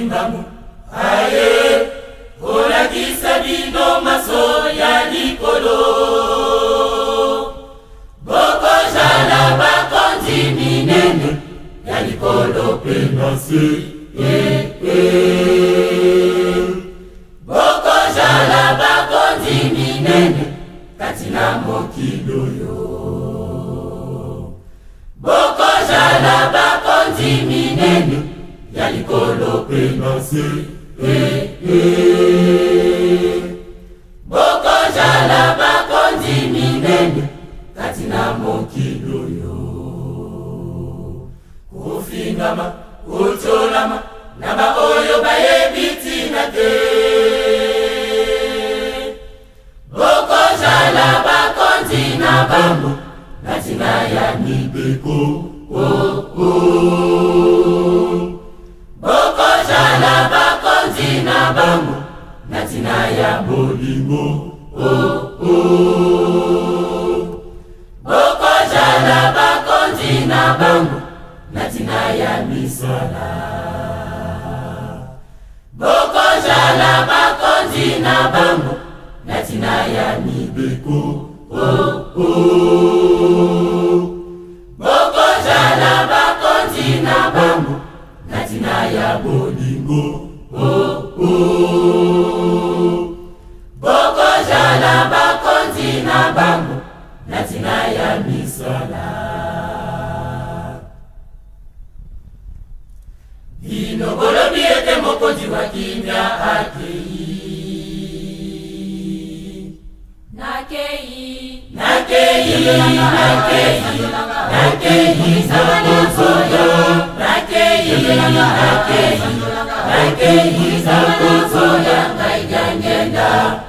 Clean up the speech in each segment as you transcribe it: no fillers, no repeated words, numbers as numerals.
mimbamu aye olakisa bino maso ya likolo boko jala bakonzi minene ya likolo penase boko jala bakonzi minene katina mokili oyo boko jala bakonzi minene ya likolo penase boko jala bakonzi minene katina mokili oyo kufingama kutolama na baoyo bayebitina te boko jala bakonzi na bango katina ya mibeko boko jala bakonzi na bango katina ya bolingo boko jala bakonzi na bango katina ya misala boko jala bakonzi na bango katina ya mibeko boko jala bakonzi na bango katina ya bolingo boko jala bakonzi na bango katina ya misala bino bolobi ete mokonzi wa kimia akei za kuzoya ngaijangenda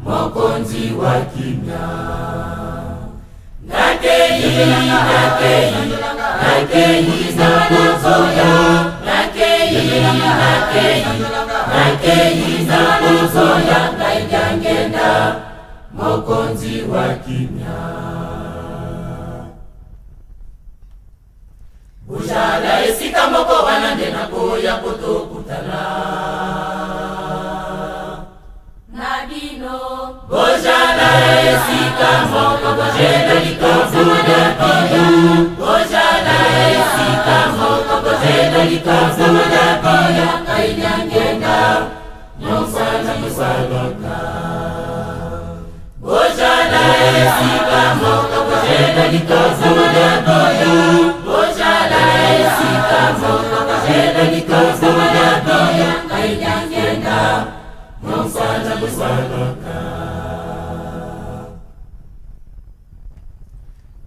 mokonzi wa kimia nakei za kuzoya nakei za kuzoya ngaijangenda mokonzi wa kimia bujala esika moko wana nde nakoya kotokutana na bino bujala esika moko bojela likazoda bino bujala esika moko bojela likazoda bino ngaijangenda nyonsana musalaka bojala esika moko bojela likazoda bino bojala esika moko bojela likazoda bino ngaijangenda nyonsana musalaka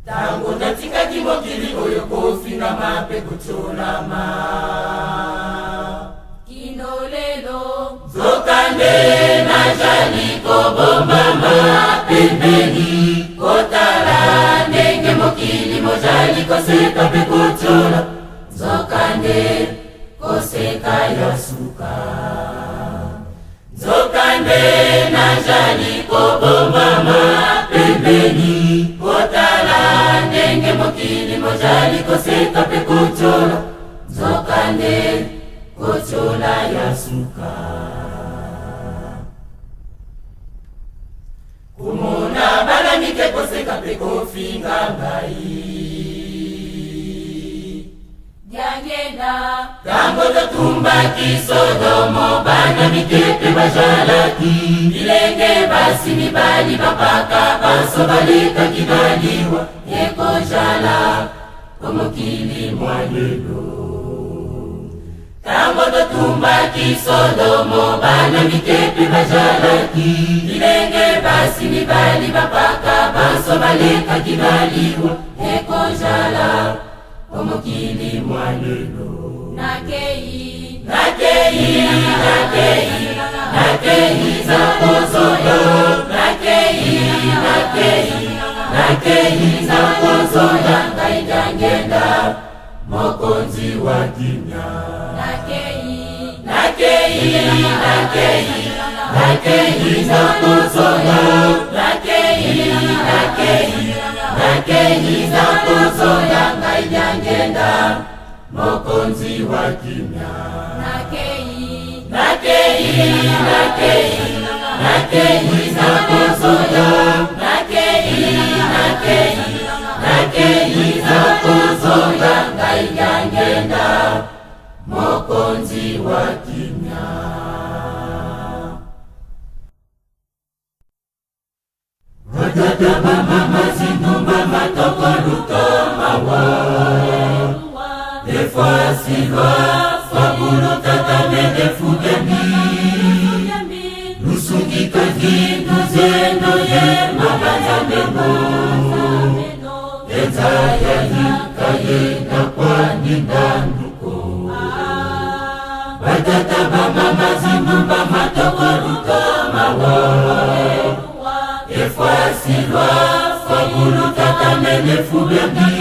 tango natikaki mokili oyo kofinga mape kutolama kino lelo zokande najali kobombama pembeni kotala ndenge mokili mojali koseka pe kutola zokande koseka ya suka zokande najali kobombama pembeni kotala ndenge mokili mojali koseka pe kutola zokande kochola ya suka kumona bana mike koseka pe kofinga ngai jangenda tango totumba kisodomo bana mike pe bajalaki bilenge basi mibali bapaka baso balika kibaliwa ekojala omokili mwalelo tango totumba kisodomo bana mikepe bajalaki bilenge basi mibali bapaka baso baleka kibaliwa ekojala omokili mwalelo nakei za kozoya nakei za kozoya ngaijangenda mokonzi wa kimia nakei za kozoya nakei za kozoya ngaijangenda mokonzi wa kimia nakei nakei zakozoya, nakei zakozoya, ngaigangenda mokonzi wa kimya. Wadada mama zinumba matoko lutoma wa Efwa silwa fabulu tatamene fugami Nusungi kagindu zeno ye mabanza memo Enza ya hika ye na kwa nindanduko Wadada mama zinumba matoko lutoma wa Efwa silwa fabulu tatamene fugami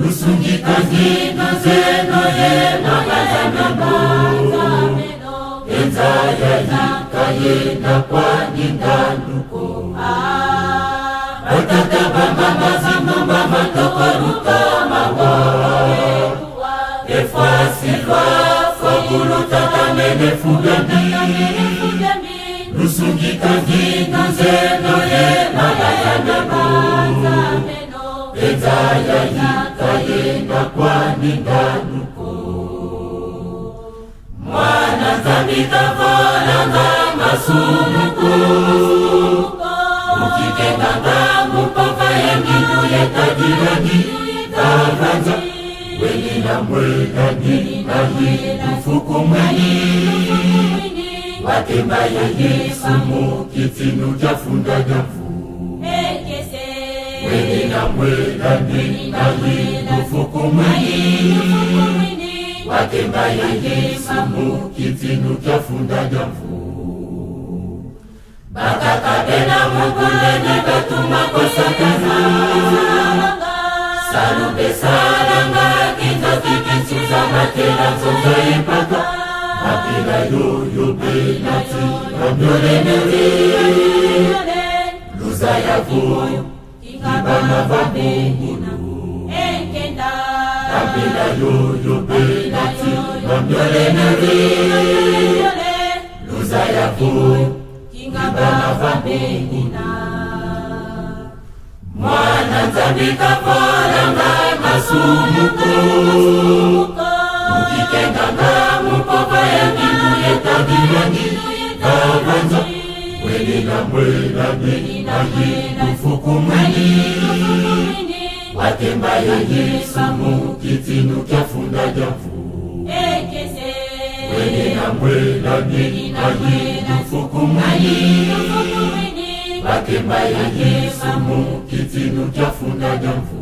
Nusungi kazindu zeno ye mabanza memo Enza ya hika ye na kwa nindanduko Batata mama zinumba matoko lutoma wa Efwa silwa fabulu tatamene fugami Nusungi kazindu zeno ye mabanza memo Enza ya hika ye na kwa nindanduko Mwana nzambi kavolanga masumuko Ukikenganga mupova yengindu yetagirani Kavanza weni na mwelani nahi ufuku mweni Wakemba ya Yesu mukitinu jafunda jafu Weni na mwelani nahi ufuku mweni Wakemba ya Yesu mukitinu jafunda jafu Bakakabena muguleni batuma kosakana Salube salanga kinzo kikinsuza matela zonza ipaka Mapila yoyo benati mamyolenere Luza yavu kibana vabungulu Mapila yoyo benati mamyolenere Luza yavu kibana vabungulu Mwana nzambi kavolanga masumuko Ukikenganga mupova yengindu yetagirani Kavanza weni na mwelani nahi ufuku mweni Wakemba ya Yesu mukitinu kyafunda javu Weni na mwelani nahi ufuku mweni Wakemba ya Yesu mukitinu kyafunda javu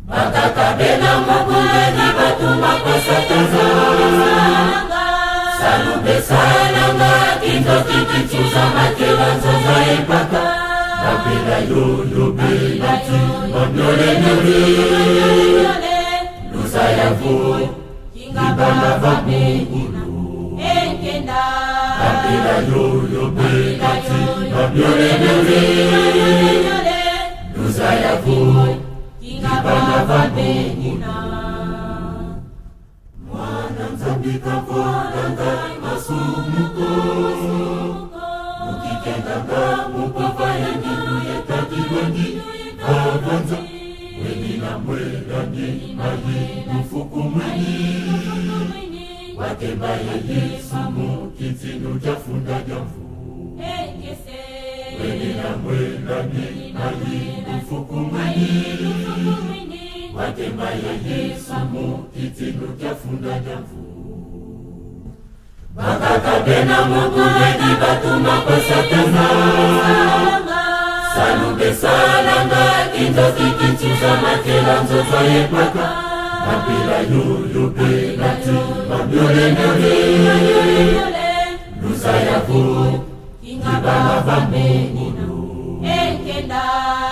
Bakakabena muguleni batuma kosakaza Salube salanga kinzo kikichuza matela nzoza epaka Mapela yoyo benati mamyolenere Luza yavu kibana vabungulu Mapela yoyo benati mamyolenere Luza yavu kibana vabungulu Mwana nzambi kavolanga masumuko Ukikenganga mupova yengindu yetagirani Kavanza weni na mwelani nahi ufuku mweni Wakemba ya Yesu mukitinu jafunda javu Weni na mwelani nahi ufuku mweni Wakemba ya Yesu mukitinu jafunda javu Bakakabena muguleni batuma kosakana Salube salanga kinzo kikinsuza matela nzoza epaka Mapila yoyo benati mamyolenere Luza yavu kibana vabungulu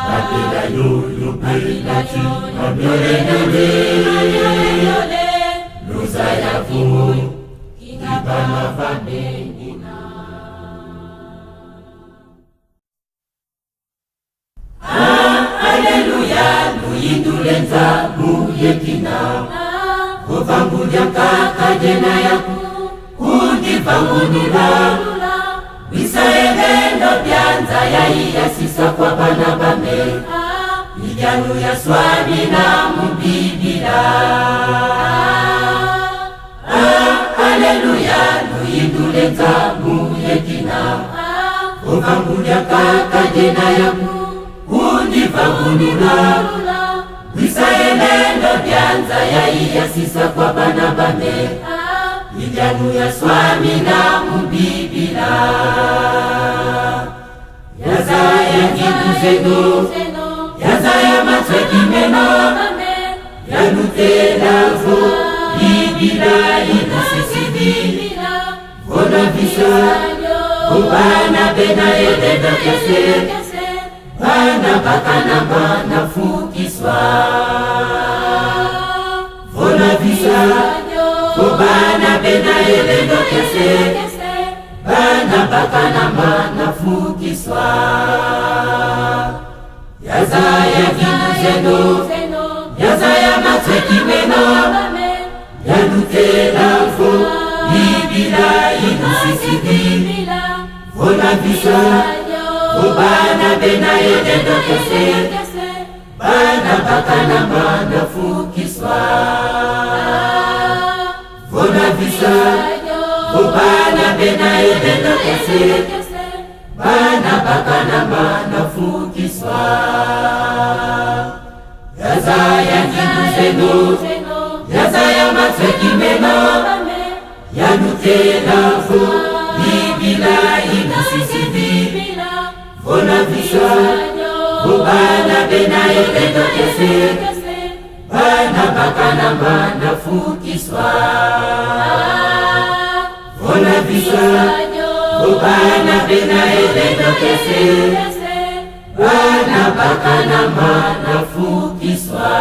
Mapila yoyo benati mamyolenere Luza yavu kibana vabungulu Alleluia, luyindulenza luyekina Ovangulya kaka jena yaku undivangulula wisaelendo byanza yaiyasisa kwa bana bame ijanu ya swami na mubibila. Haleluya luindule nzamu yekina ovangulya kaka jena yaku undivangulula wisaelendo byanza yaiyasisa kwa bana bame ijanu ya swami na mubibila. Yazaya ngiduzeno yazaya matswekimeno yanutelavo bibila inasisidi vona visa obana bena yedenda kese bana bakana bana fukiswa vona visa obana bena yedenda kese bana bakana bana fukiswa. Yazaya ngiduzeno yazaya matswekimeno yanutelavo bibila inasisidi vona visa obana bena yedenda kese bana bakana bana fukiswa vona visa obana bena yedenda kese bana bakana bana fukiswa. Yazaya ngiduzeno yazaya matswekimeno yanutelavo bibila inasisidi vona visa obana bena yedenda kese bana bakana bana fukiswa vona visa obana bena yedenda kese bana bakana bana fukiswa.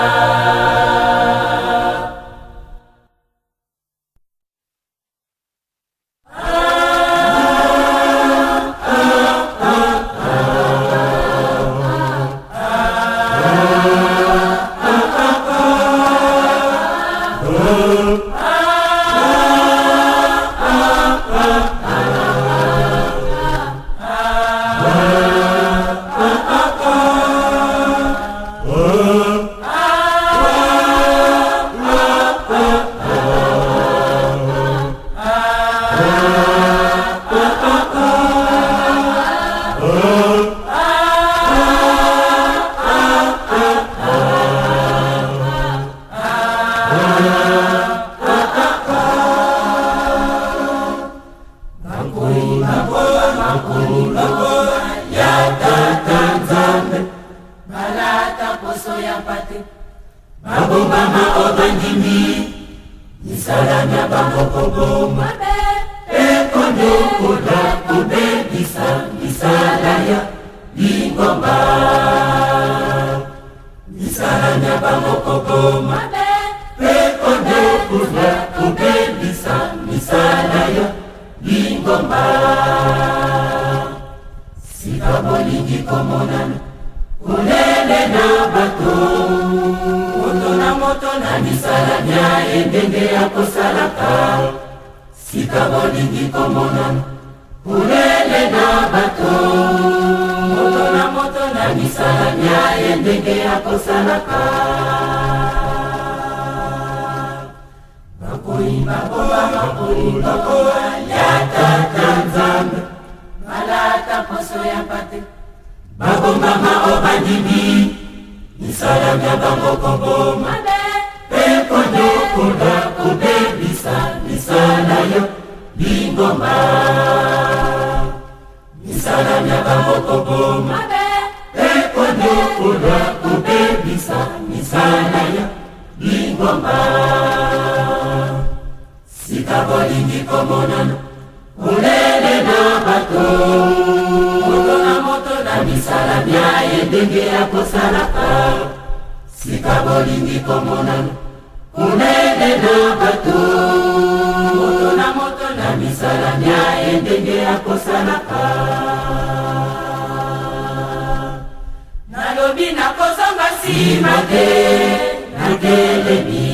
Babomama obandimi misalanya bangokoboma ekondo koda kubebisa misalaya bingomba misalanya bangokoboma ekondo koda kubebisa misalaya bingomba sikabolingi komonana kulele na bato moto na misalanya endenge yako salaka sikabolingi komonana kulele na bato moto na misalanya endenge yako salaka bakoimba boba yatata nzambe malata poso ya pate babomama obandimi misalanya bangokoboma ekondo koda kubebisa misalaya bingomba misalanya bangokoboma ekondo koda kubebisa misalaya bingomba sikabolingi komonana kulele na bato moto na misalanya endenge yako salaka sikabolingi komonana kulele na bato moto na misalanya endenge yako salaka nalobi nakozonga nsima te nakelemi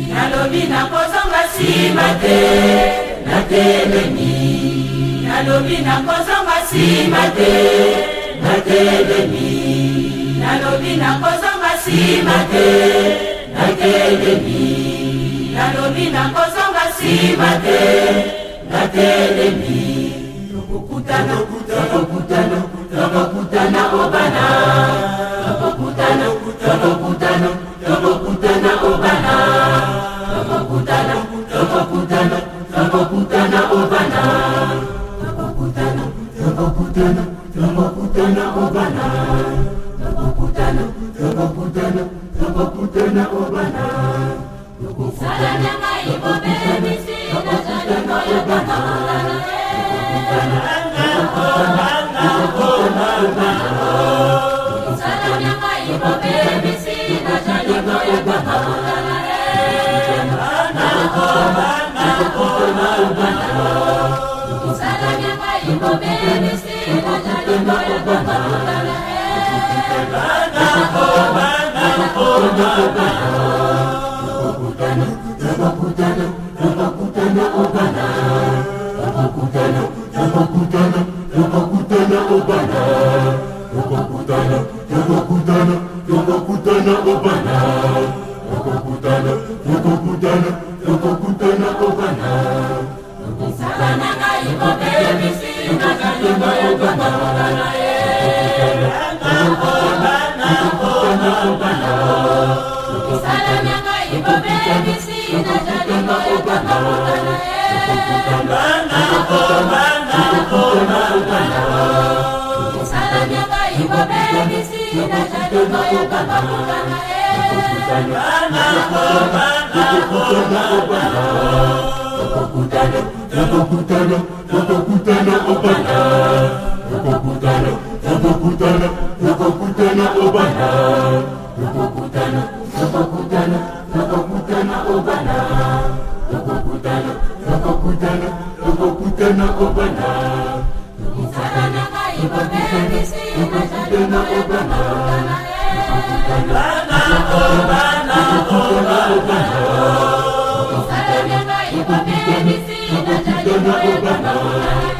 nalobi nsima te natelemi, nalobi nakozonga nsima te natelemi, nalobi nakozonga nsima te natelemi, nalobi nakozonga nsima te natelemi. Tokokutana obana, tokokutana obana, tokokutana obana, tokokutana obana, tokokutana obana. Salanyanga ibobe misina jalingo ya bakabulana, salanyanga ibobe misina jalingo ya bakabulana, salanyanga ibobe misina jalingo ya bakabulana, tokokutana obana, tokokutana obana, tokokutana obana, tokokutana obana. Salanyanga ibobe misina jalingo ya bakabulana, salanyanga ibobe misina jalingo ya bakabulana, salanyanga ibobe misina jalingo ya bakabulana, tokokutana obana, tokokutana obana, tokokutana obana, tokokutana obana. Salanyanga ibobe misina jalingo ya bakabulana, salanyanga ibobe misina jalingo ya bakabulana,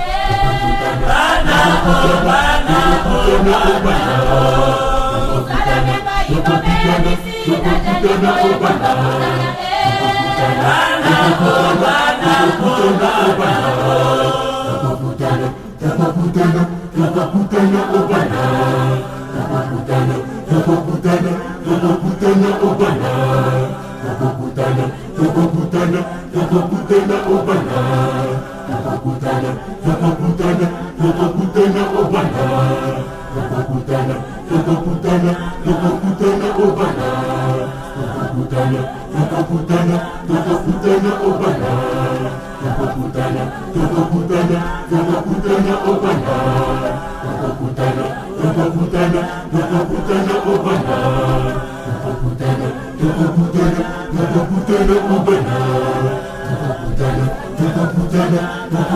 salanyanga ibobe misina jalingo ya bakabulana, tokokutana obana, tokokutana obana, tokokutana obana, tokokutana obana,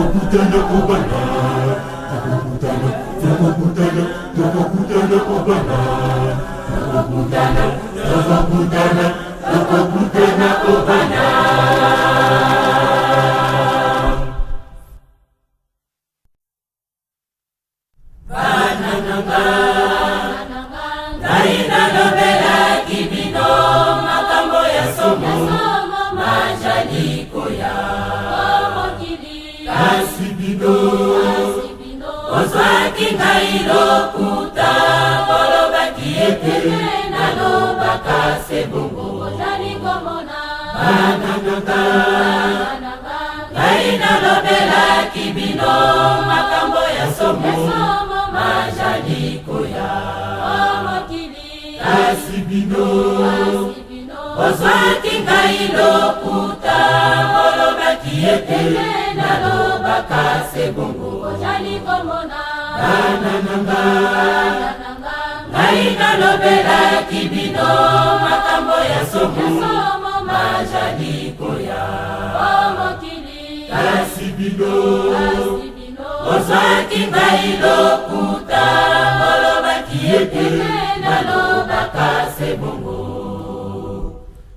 tokokutana obana, tokokutana obana, tokokutana obana,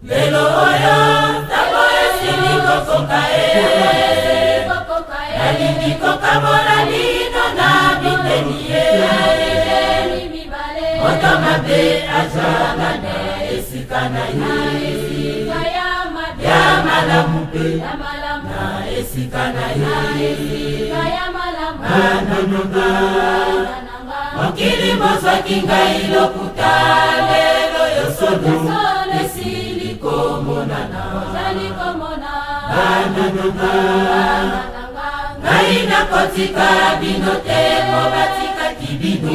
Lelo oyo, tabo esili koko Wakamabe ajangana esika na ye ya malamu pe na esika na ye ananyonga mokili mozwaki ngai lokuta lelo yosono esili komonana ananyonga ngai nakotika bino te po batikaki bino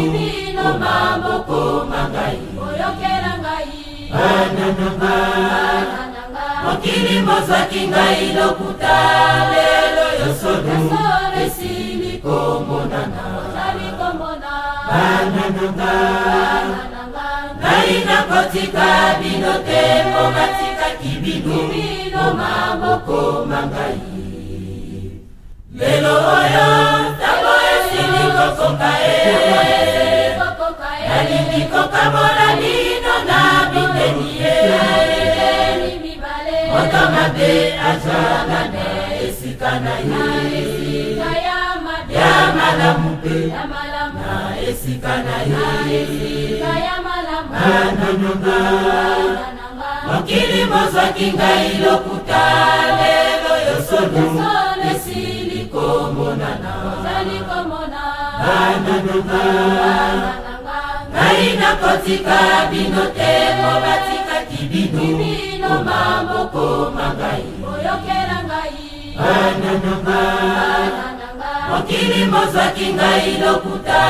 maboko mangai ananyonga mokili mozwaki ngai lokuta lelo yosono esili komonana ananyonga ngai nakotika bino te po batikaki bino maboko mangai lelo oyo ntango esili kokoka nalingi kokamona lino na biteni ye Wakamabe ajangana esika na ye ya malamu pe na esika na ye ananyonga mokili mozwaki ngai lokuta lelo yosono esili komonana ananyonga ngai nakotika bino te po batikaki bino maboko mangai ananyonga mokili mozwaki ngai lokuta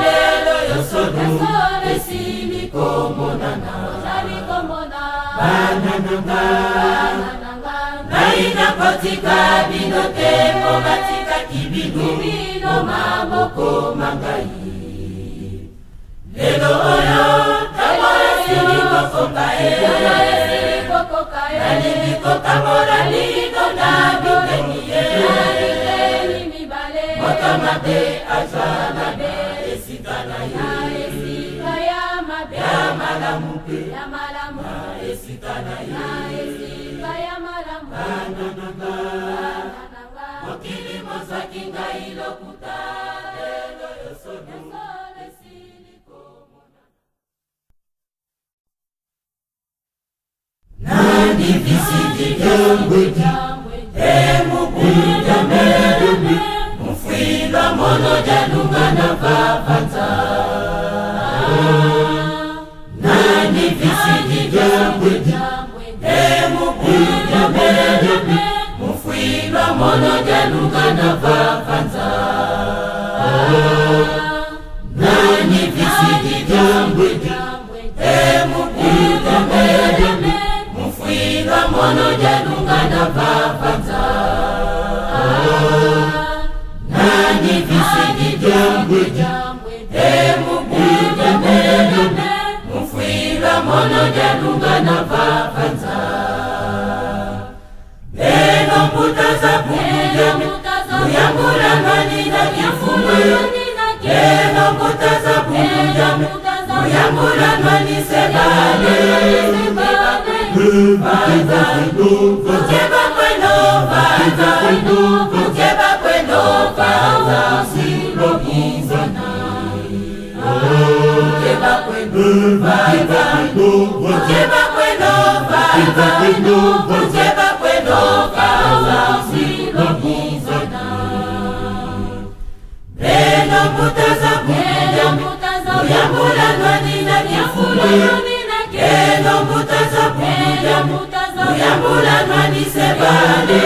lelo yosono esili komonana ananyonga ngai nakotika bino te po batikaki bino maboko mangai lelo oyo ntango esili kokoka nalingi kokamona lino na biteni ye Wakamabe ajangana esika na ye ya malamu pe na esika na ye ananyonga mokili mozwaki ngai lokuta lelo yosono esili komonana nani visidi jambwedi emubuja medumi mufwila mono jalunga na vavanza nani visidi jambwedi emubuja medumi mufwila mono jalunga na vavanza nani visidi jambwedi emubuja medumi mufwila mono jalunga na vavanza nani visidi jambwedi emubuja medumi mufwila mono jalunga na vavanza beno mbutaza bujame muyambula nani na kifumu beno mbutaza bujame muyambula nani sebale Ukeba kweno vaza silo gizana Ukeba kweno vaza silo gizana Beno mbutaza bujame muyambula nani na kifumu Beno mbutaza bujame muyambula nani sebale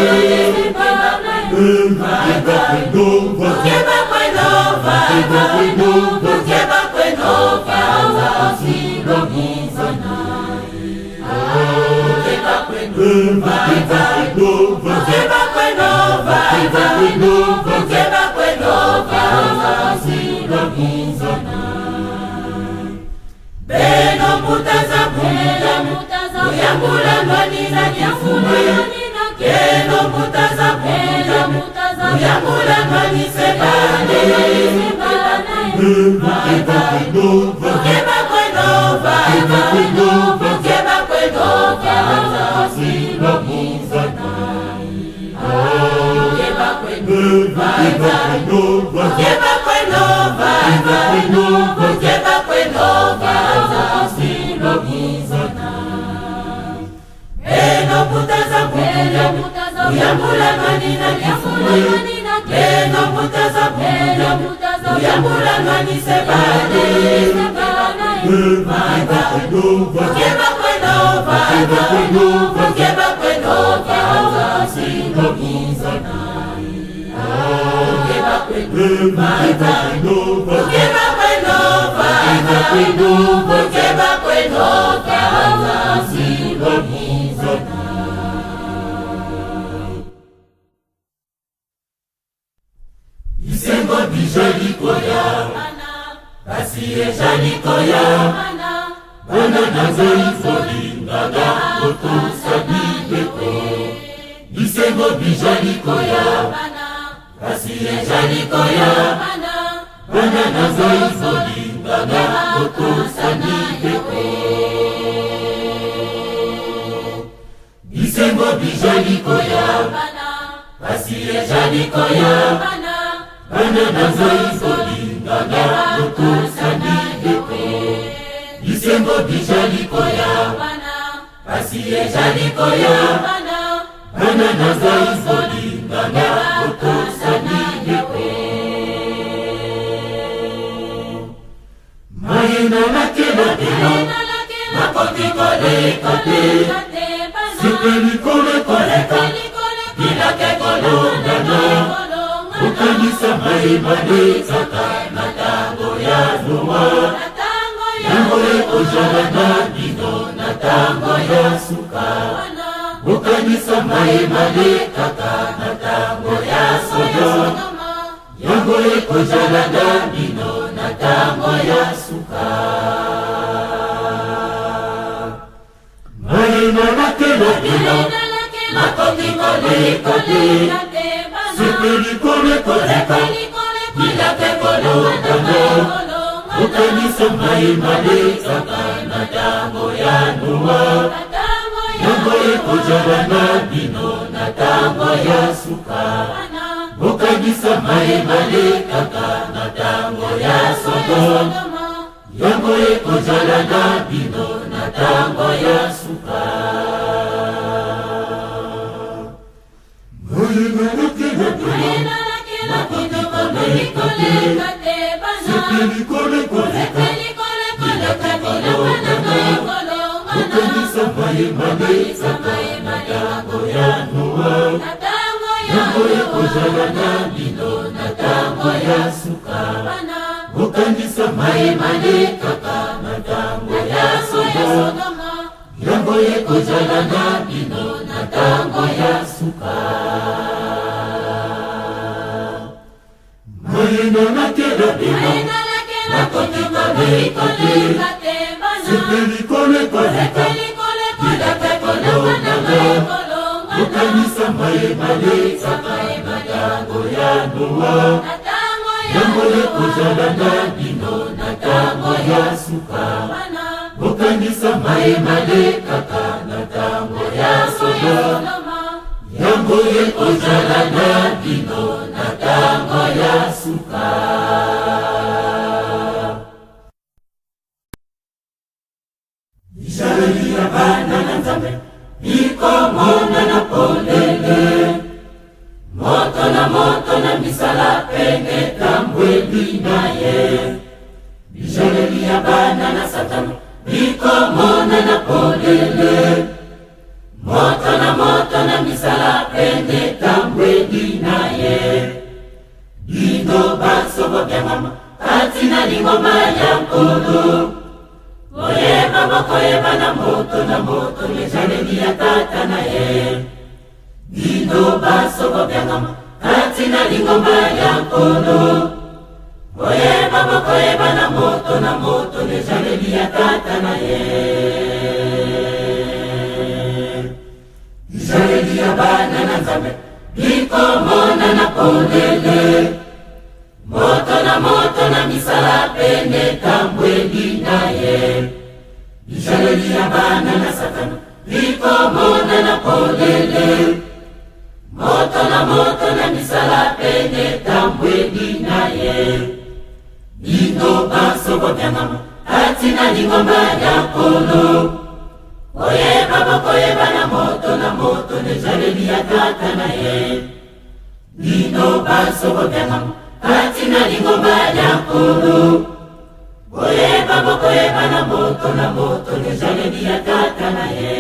Ukeba kweno vaza silo gizana Ukeba kweno vaza silo gizana Beno mbutaza bujame muyambula nani na kifumu Beno mbutaza bujame muyambula nani sebale Ukeba kweno vaza silo gizana Ukeba kweno vaza buya uyambula mani na nyafule leno mutaza buya uyambula mani sebade Ukeba kwenova Ukeba kwenova Singo kizana Ukeba kwenova Ukeba kwenova Ukeba kwenova Singo kizana Isengo bijali koya Basi ejali koya Bana nazo ifolingaga Oto sabibeko Isengo bijali koya Basi ejali koya Bana nazo ifolingaga Oto sabibeko Isengo bijali koya Basi ejali koya Bana nazo ifolingaga Oto sabibeko Isengo bijali koya Basi ejali koya Bana nazo ifolingaga Oto sabibeko Maena lakela dela Makoti kole kate Sipeli kole kole kate Bilake kolongana Ukanisa maimane Saka natango ya Noa Tango ya ojalana Dino natango ya suka Ukanisa maimane Kaka natango ya Sodoma Yango ya ojalana Dino natango ya suka Maina lakela dela Makoti kole kate Sipeli kole kole kate Bilake kolongana Ukanisa maimane Saka natango ya Noa Yango ya ojalana Dino natango ya suka Ukanisa maimane Kaka natango ya Sodoma Yango ya ojalana Dino natango ya suka Maina lakela dela Makoti kole kate Sipeli kole kole kate Bilake kolongana Ukanisa maimane Saka natango ya Noa Yango ya ojalana Dino natango ya suka Ukanisa maimane Kaka natango ya Sodoma Yango ya ojalana Dino natango ya suka Maina lakela dela Makoti kole kate Sipeli kole kole kate Bilake kolongana Ukanisa maimane Saka natango ya Noa Yango ya ojalana Dino natango ya suka Ukanisa maimane Kaka natango ya Sodoma Yango ya ojalana Dino natango ya suka Ishari ya bana na nzambe Iko mona na polele Moto na misala penge Tambwendi naye Ishari ya bana na satana Iko mona na polele Moto na misala penge Tambwendi naye Dino baso bobya mama Katina lingoma ya nkolo Oye baba koye bana moto Lejane ya tata na ye Dino baso bobya mama Katina lingoma ya nkolo Oye baba koye bana moto Lejane ya tata na ye Lejane ya bana na nzambe Iko mona na polele Moto na misala pende Tambwendi naye Ishale ya bana na satana Iko mona na polele Moto na misala pende Tambwendi naye Dino baso bobya mama Katina lingoma ya nkolo Oye baba koye bana moto Lejane jaleli ya kaka na ye bino basobo byamam katina lingomba lya nkulu boyeba bokoyeba na moto le jaleli ya kaka na ye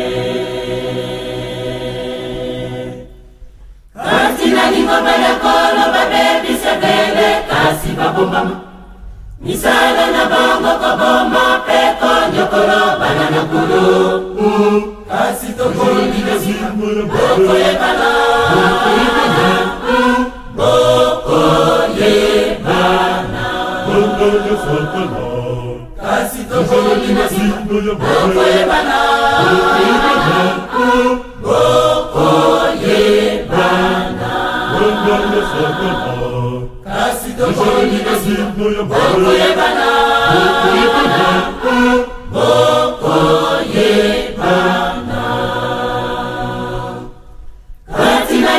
katina lingomba lya kolo babebise bele kasi babombama misala na bango koboma peko nyokolo bana na nkulu kasi tokoli na zimbo na bokoyebana kasi tokoli na zimbo na bokoyebana kasi tokoli na zimbo na bokoyebana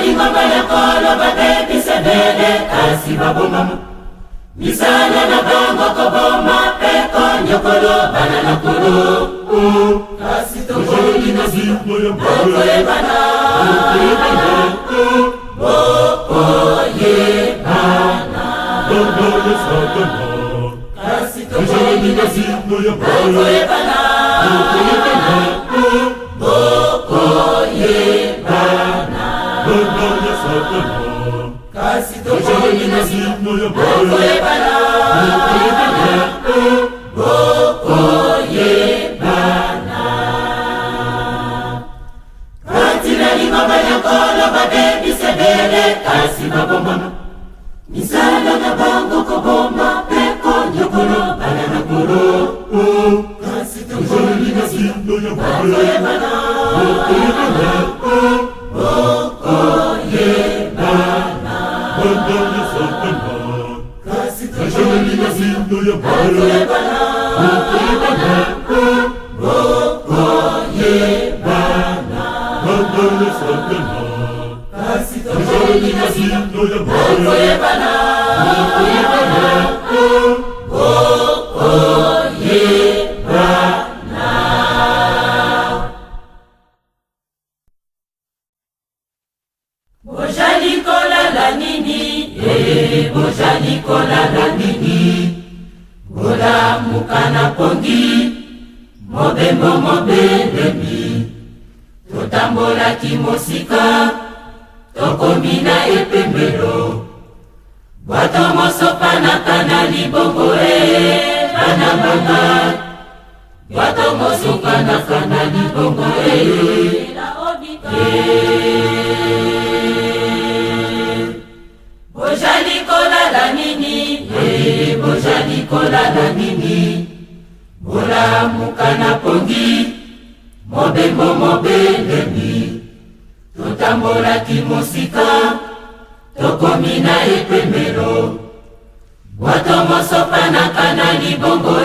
lingomba ya kolo babebise bele kasi babomama misala na bango koboma peko nyokolo bana na nkulu kasi tokoli na zimbo ya bokoyebana kasi tokoli na zimbo ya bokoyebana kasi tokoli na zimbo ya bokoyebana katina lingomba ya kolo babebise bele kasi babomama misala na bango koboma peko nyokolo bana na nkulu kasi tokoli na zimbo ya bokoyebana kasi tokoli na zimbo ya bokoyebana kasi tokoli na zimbo ya bokoyebana bojali kolala nini bola mukana pongi mobembo mobelemi totambolaki mosika tokomina epembelo bwato mosopanaka na libongo bana banga bwato mosopanaka na libongo bojali kolala nini bojali kolala nini bola mukana pongi mobembo mobelemi totambolaki mosika tokomina epembelo bwato mosopanaka na libongo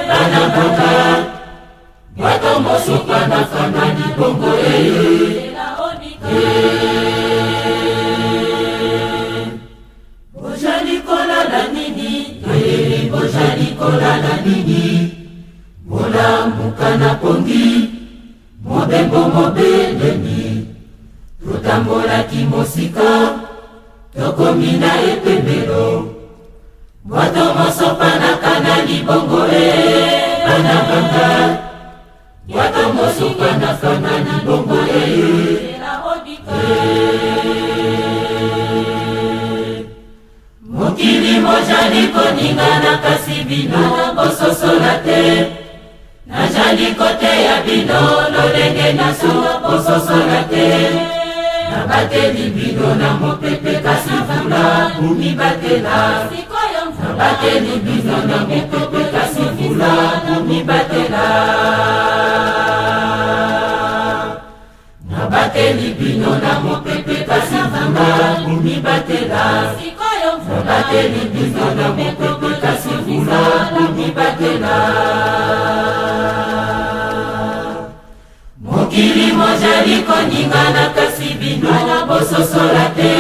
bana banga bwato mosopanaka na libongo bojali kolala nini bojali kolala nini bola mukana pongi mobembo mobelemi totambolaki mosika tokomina epembelo bwato mosopanaka na libongo bana banga bwato mosopanaka na libongo mokili mojali koningana kasi bino bososola te najali koteya bino lolenge nasunga bososola te nabateli bino na mopepe kasi vula bumibatela nabateli bino na mopepe kasi vula bumibatela nabateli bino na mopepe kasi vula bumibatela nabateli bino na mopepe kasi vula bumibatela mokili mojali koningana kasi bino bososola te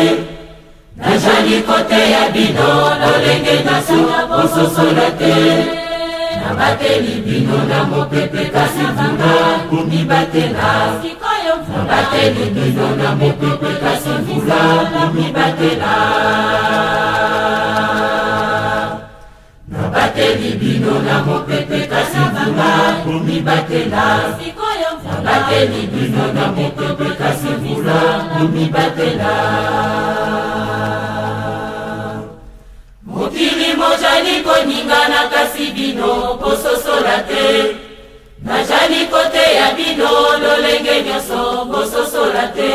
najali koteya bino lolenge nasunga bososola te nabateli bino na mopepe kasi vula bumibatela bateli bino na mopepe kasi mvula komibatela. Bateli bino na mopepe kasi mvula komibatela. Bateli bino na mopepe kasi mvula komibatela. Mokili mojali koningana kasi bino bososola te. Najali kote ya bino lolenge nyonso bososola te.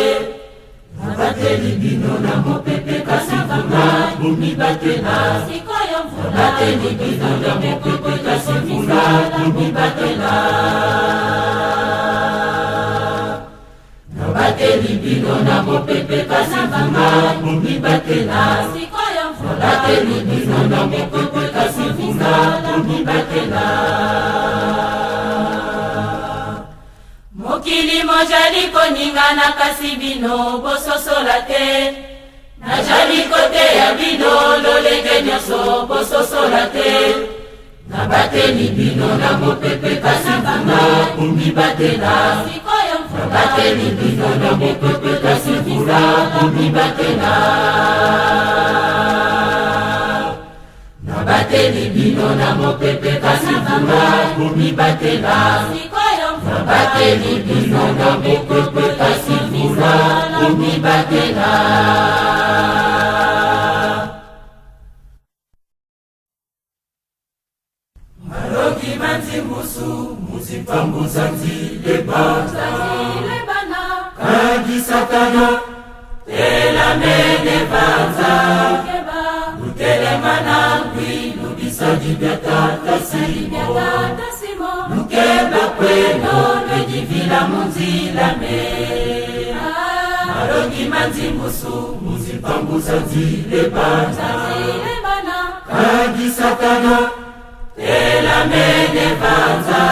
Bateli bino na mopepe kasi mvula komibatela. Bateli bino na mopepe kasi mvula komibatela. Bateli bino na mopepe kasi mvula komibatela. Bateli bino na mopepe kasi mvula komibatela. Mokili mojali koningana kasi bino bososola te. Najali kote ya bino lolenge nyonso bososola te. Bateli bino na mopepe kasi mvula komibatela. Bateli bino na mopepe kasi mvula komibatela. Bateli bino na mopepe kasi mvula komibatela. Bateli bino na mopepe kasi mvula komibatela. Malongi manzimbusu muzipambuza nzilebana kagi satana tela mene vanza utelemana ngwilubisa jibyatata simo lukeba kweno lwejivila munzila me. Malongi manzimbusu muzipambuza nzilebana kagi satana tela mene vanza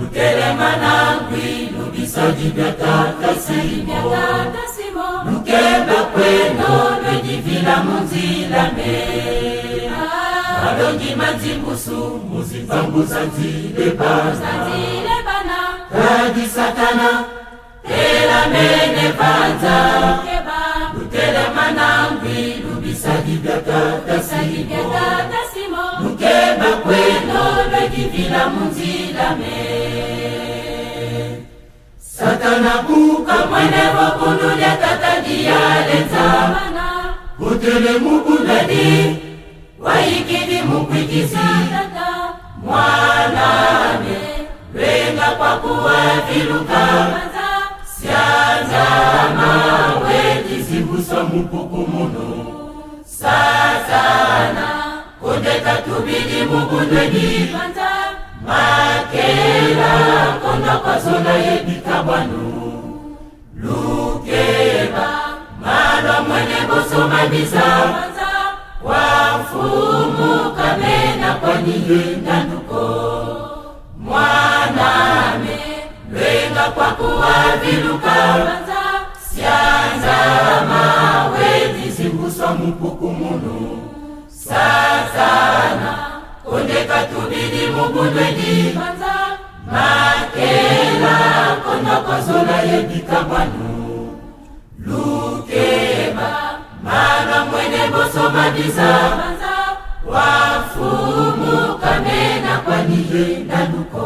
utelemana ngwilubisa jibyatata simo lukeba kweno lwejivila munzila me. Malongi manzimbusu muzipambuza nzilebana kagi satana tela mene vanza utelemana ngwilubisa jibyatata simo lukeba kweno lwejivila munzila me. Satana buka mwene vokundulia tatadia lenza kutele mubuladi waikidi mukwikizi mwaname wenga kwa kuwa viluka sianza mawe kizimbusa mupuku muno. Satana kondeka tubidi mugundweni makela konda kwa zona yebikabwanu lukeba malwa mwene bosomaniza wafumu kamena kwa niyenda nduko mwaname lwenga kwa kuwa viluka sianza mawe kizimbusa mupuku muno. Satana kondeka tubidi mugundweni makela konda kwa zona yebikabwanu lukeba malwa mwene bosomaniza wafumu kamena kwa niyenda nduko.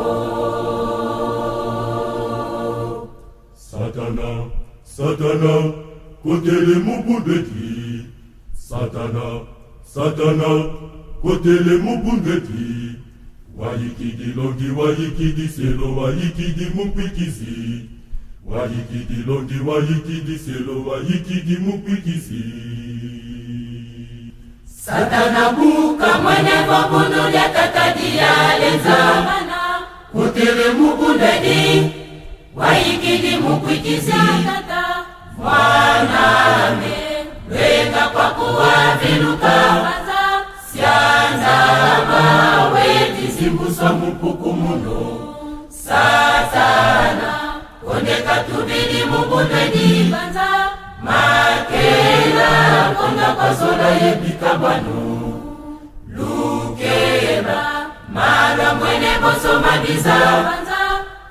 Satana, Satana, kotele mubundeti. Satana, Satana, kotele mubundeti. Wayikidi longi, wayikidi selo, wayikidi mukwikizi. Wayikidi longi, wayikidi selo, wayikidi mukwikizi. Satana buka mwene vokundulia tatadia lenza kutele mubundeti waikidi mukwikizi mwaname wenga kwa kuwa viluka sianza mawe kizimbusa mupuku muno. Satana kondeka tubidi mugundweni makela konda kwa zona yebikabwanu lukeba malwa mwene bosomaniza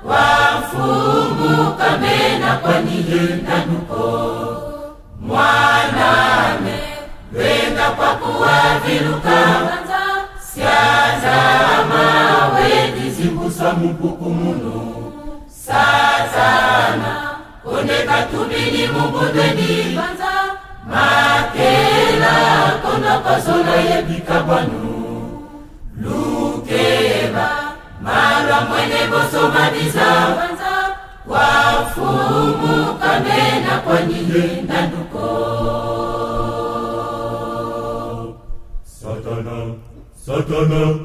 wafumu kamena kwaniye nanuko mwanane lwenga kwa kuwaviluka syazama wedi zimbusa mupuku munu sazana koneka tubili mubudweni makela kono kosola yebika bwanu lukeba malwa mwene bosomaliza kwa fumu kamena kwaniye nanuko Satana, Satana,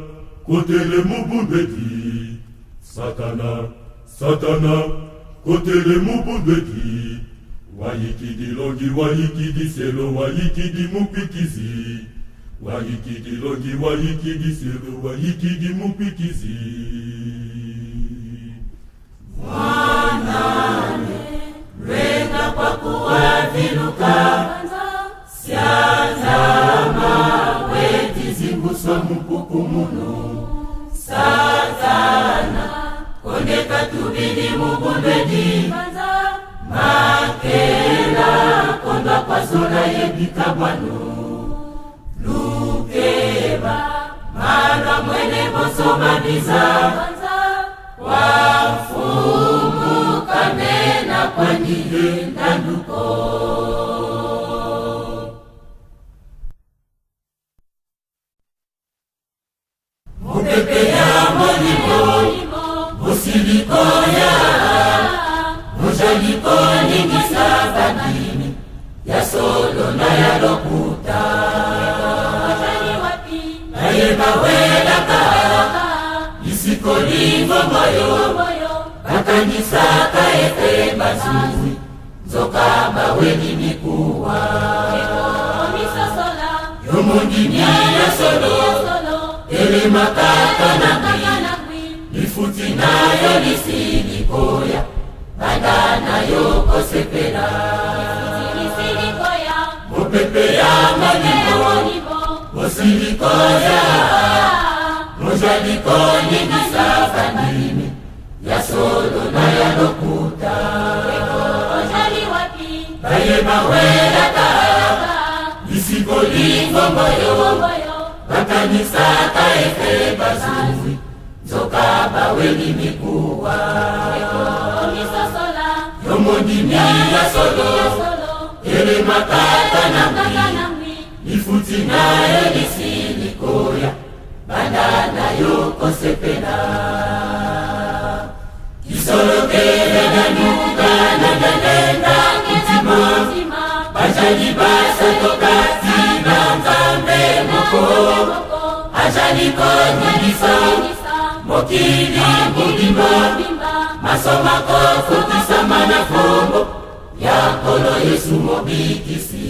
kotele mubundedi. Satana, Satana, kotele mubundedi. Wayikidi longi, wayikidi selo, wayikidi mupikizi. Wayikidi longi, wayikidi selo, wayikidi mupikizi. Mwanane, lwenga kwa kuwaviluka syazama wedi zimbusa mupuku munu sazana koneka tubili mubundedi makela kondwa kwa sola yebika bwanu lukeba malwa mwene bosomaliza wafumu kamena kwaniye nanuko mupepe ya molimo musilikoya mujaliko ningisabadini ya solo na ya lokuta ayebawelaka isikolingo moyo bakanisaka efe bazui nzoka baweni mikuwa yomondini ya solo elemakaka nangwi lifuti nayo lisilikoya banda nayo kosepela mopepe ya malimo mosilikoya mojaliko ningisabandimi ya solo na ya lokuta bayebawelaka isikolingo moyo bakanisaka efe bazui nzoka baweni mikuwa yomondimi ya solo elemakaka nangwi lifuti nayo lisilikoya banda nayo kosepela isolokele nanuka nagalenda kutima bajali basatokati na nzambe moko ajaliko nyilisa mokili mubimba masomako fukisama na fombo yakolo Yesu mobikisi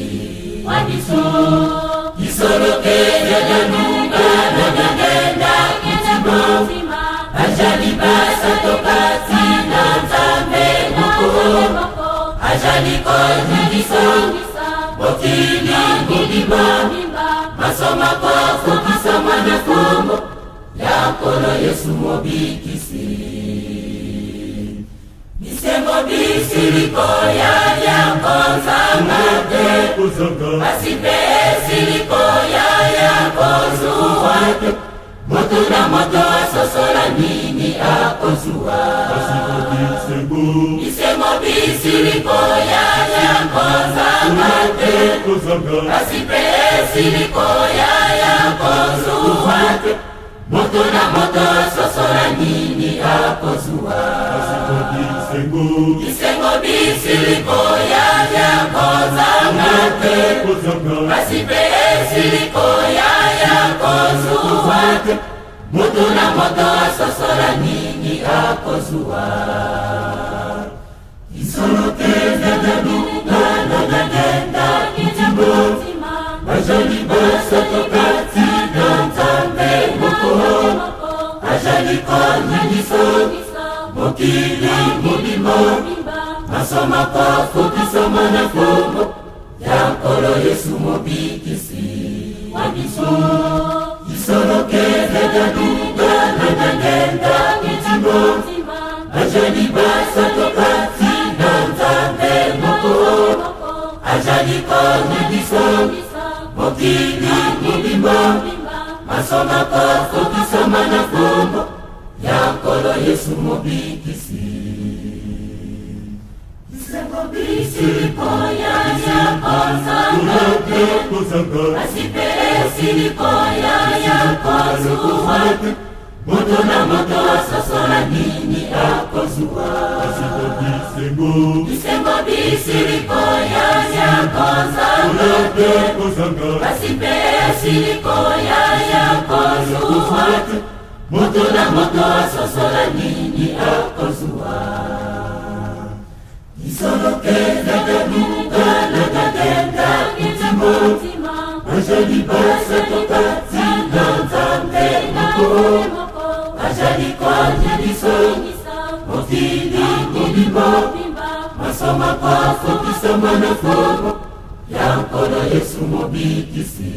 wadiso isolokele nanuka nagalenda kutima bajali basatokati na nzambe moko ajaliko nyilisa mokili mubimba masomako fukisama na fombo yakolo Yesu mobikisi bisembo bisilikoya yakozangate basipe silikoya yakozuwate moto na moto asosola nini akozuwa bisembo bisilikoya yakozangate basipe silikoya yakozuwate moto na moto sosola nini akozuwa bisengo bisilikoya yakozangate basipe silikoya yakozuwate moto na moto sosola nini akozuwa isolokele nanuka nagalenda kutima bajali basatokati na nzambe moko ajaliko nyiliso mokili mubimba masomako fukisama na fombo yakolo Yesu mobikisi wadiso isolokele nanuka nagalenda kutima bajali basatokati na nzambe jaliko nyadiso mokili mobimba masomako kokisoma na kombo ya nkolo Yesu mobikisi isengo bisiliko ya kozanga asipe siliko ya kozuwa moto na moto asosola nini akozuwa isengo bisiliko ya kozanga asipe siliko ya kozuwa moto na moto asosola nini akozuwa isoloke nagaduka nagagenga itima ajali basa tokati na nzambe moko ajali konya liso mokili mobimba masoma kwafo kisoma na fomo ya nkolo Yesu mobikisi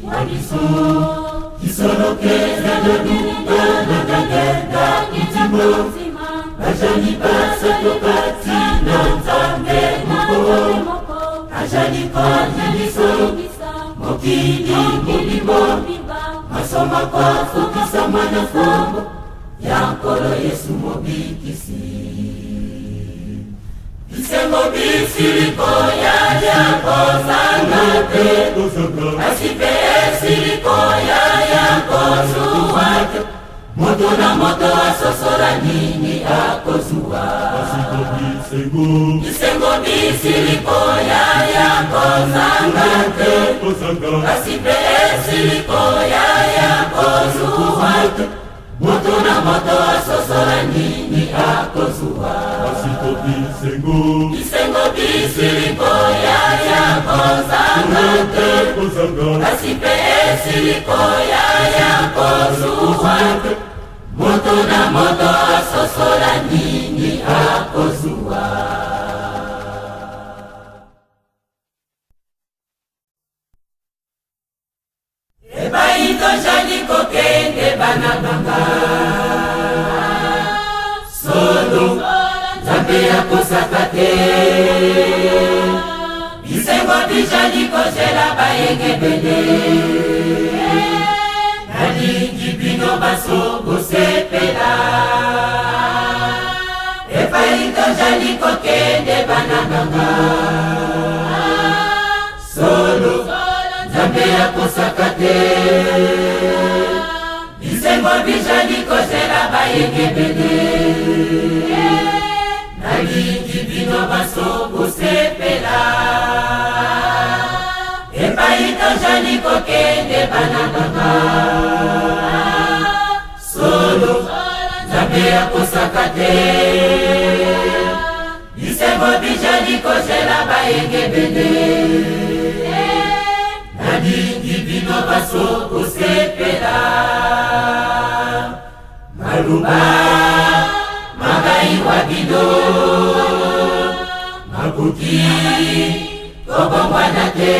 waliso kisoloke nagaduka nagagenga itima ajali basa tokati na nzambe moko ajali konya liso mokili mobimba masoma kwafo kisoma na fomo ya nkolo Yesu mobikisi isengo bisiliko ya kozanga asipe siliko ya kozuwa moto na moto asosola nini akozuwa isengo bisiliko ya kozanga asipe siliko ya kozuwa moto na moto asosola nini akozuwa isengo bisiliko ya kozanga asipe siliko ya kozuwa moto na moto asosola nini akozuwa ebaito jaliko kende bana banga solo nzambe akosaka te bisengo bijaliko zela bayengebele nalingi bino basogosepela ebaito jaliko kende bana banga solo nzambe akosaka te bisengo bijaliko zela bayengebele nalingi bino basogosepela ebaito jaliko kende bana banga solo nzambe akosaka te bisengo bijaliko zela bayengebele nalingi bino basogosepela maluba magai wa bino makoki kobongwana te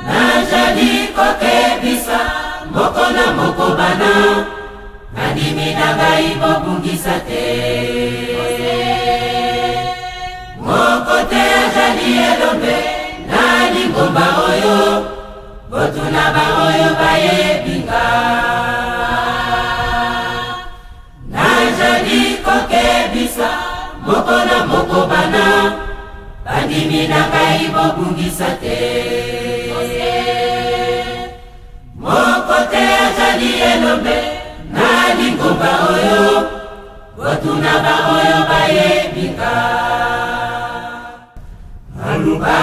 najali kokebisa moko na moko bana nandimi na ngai bobungisa te moko te ajali elombe na lingomba oyo botuna ba oyo bayebinga najali kokebisa moko na moko bana bandimi na ngai bobungisa te moko te ajali elombe na lingomba oyo botuna ba oyo bayebinga maluba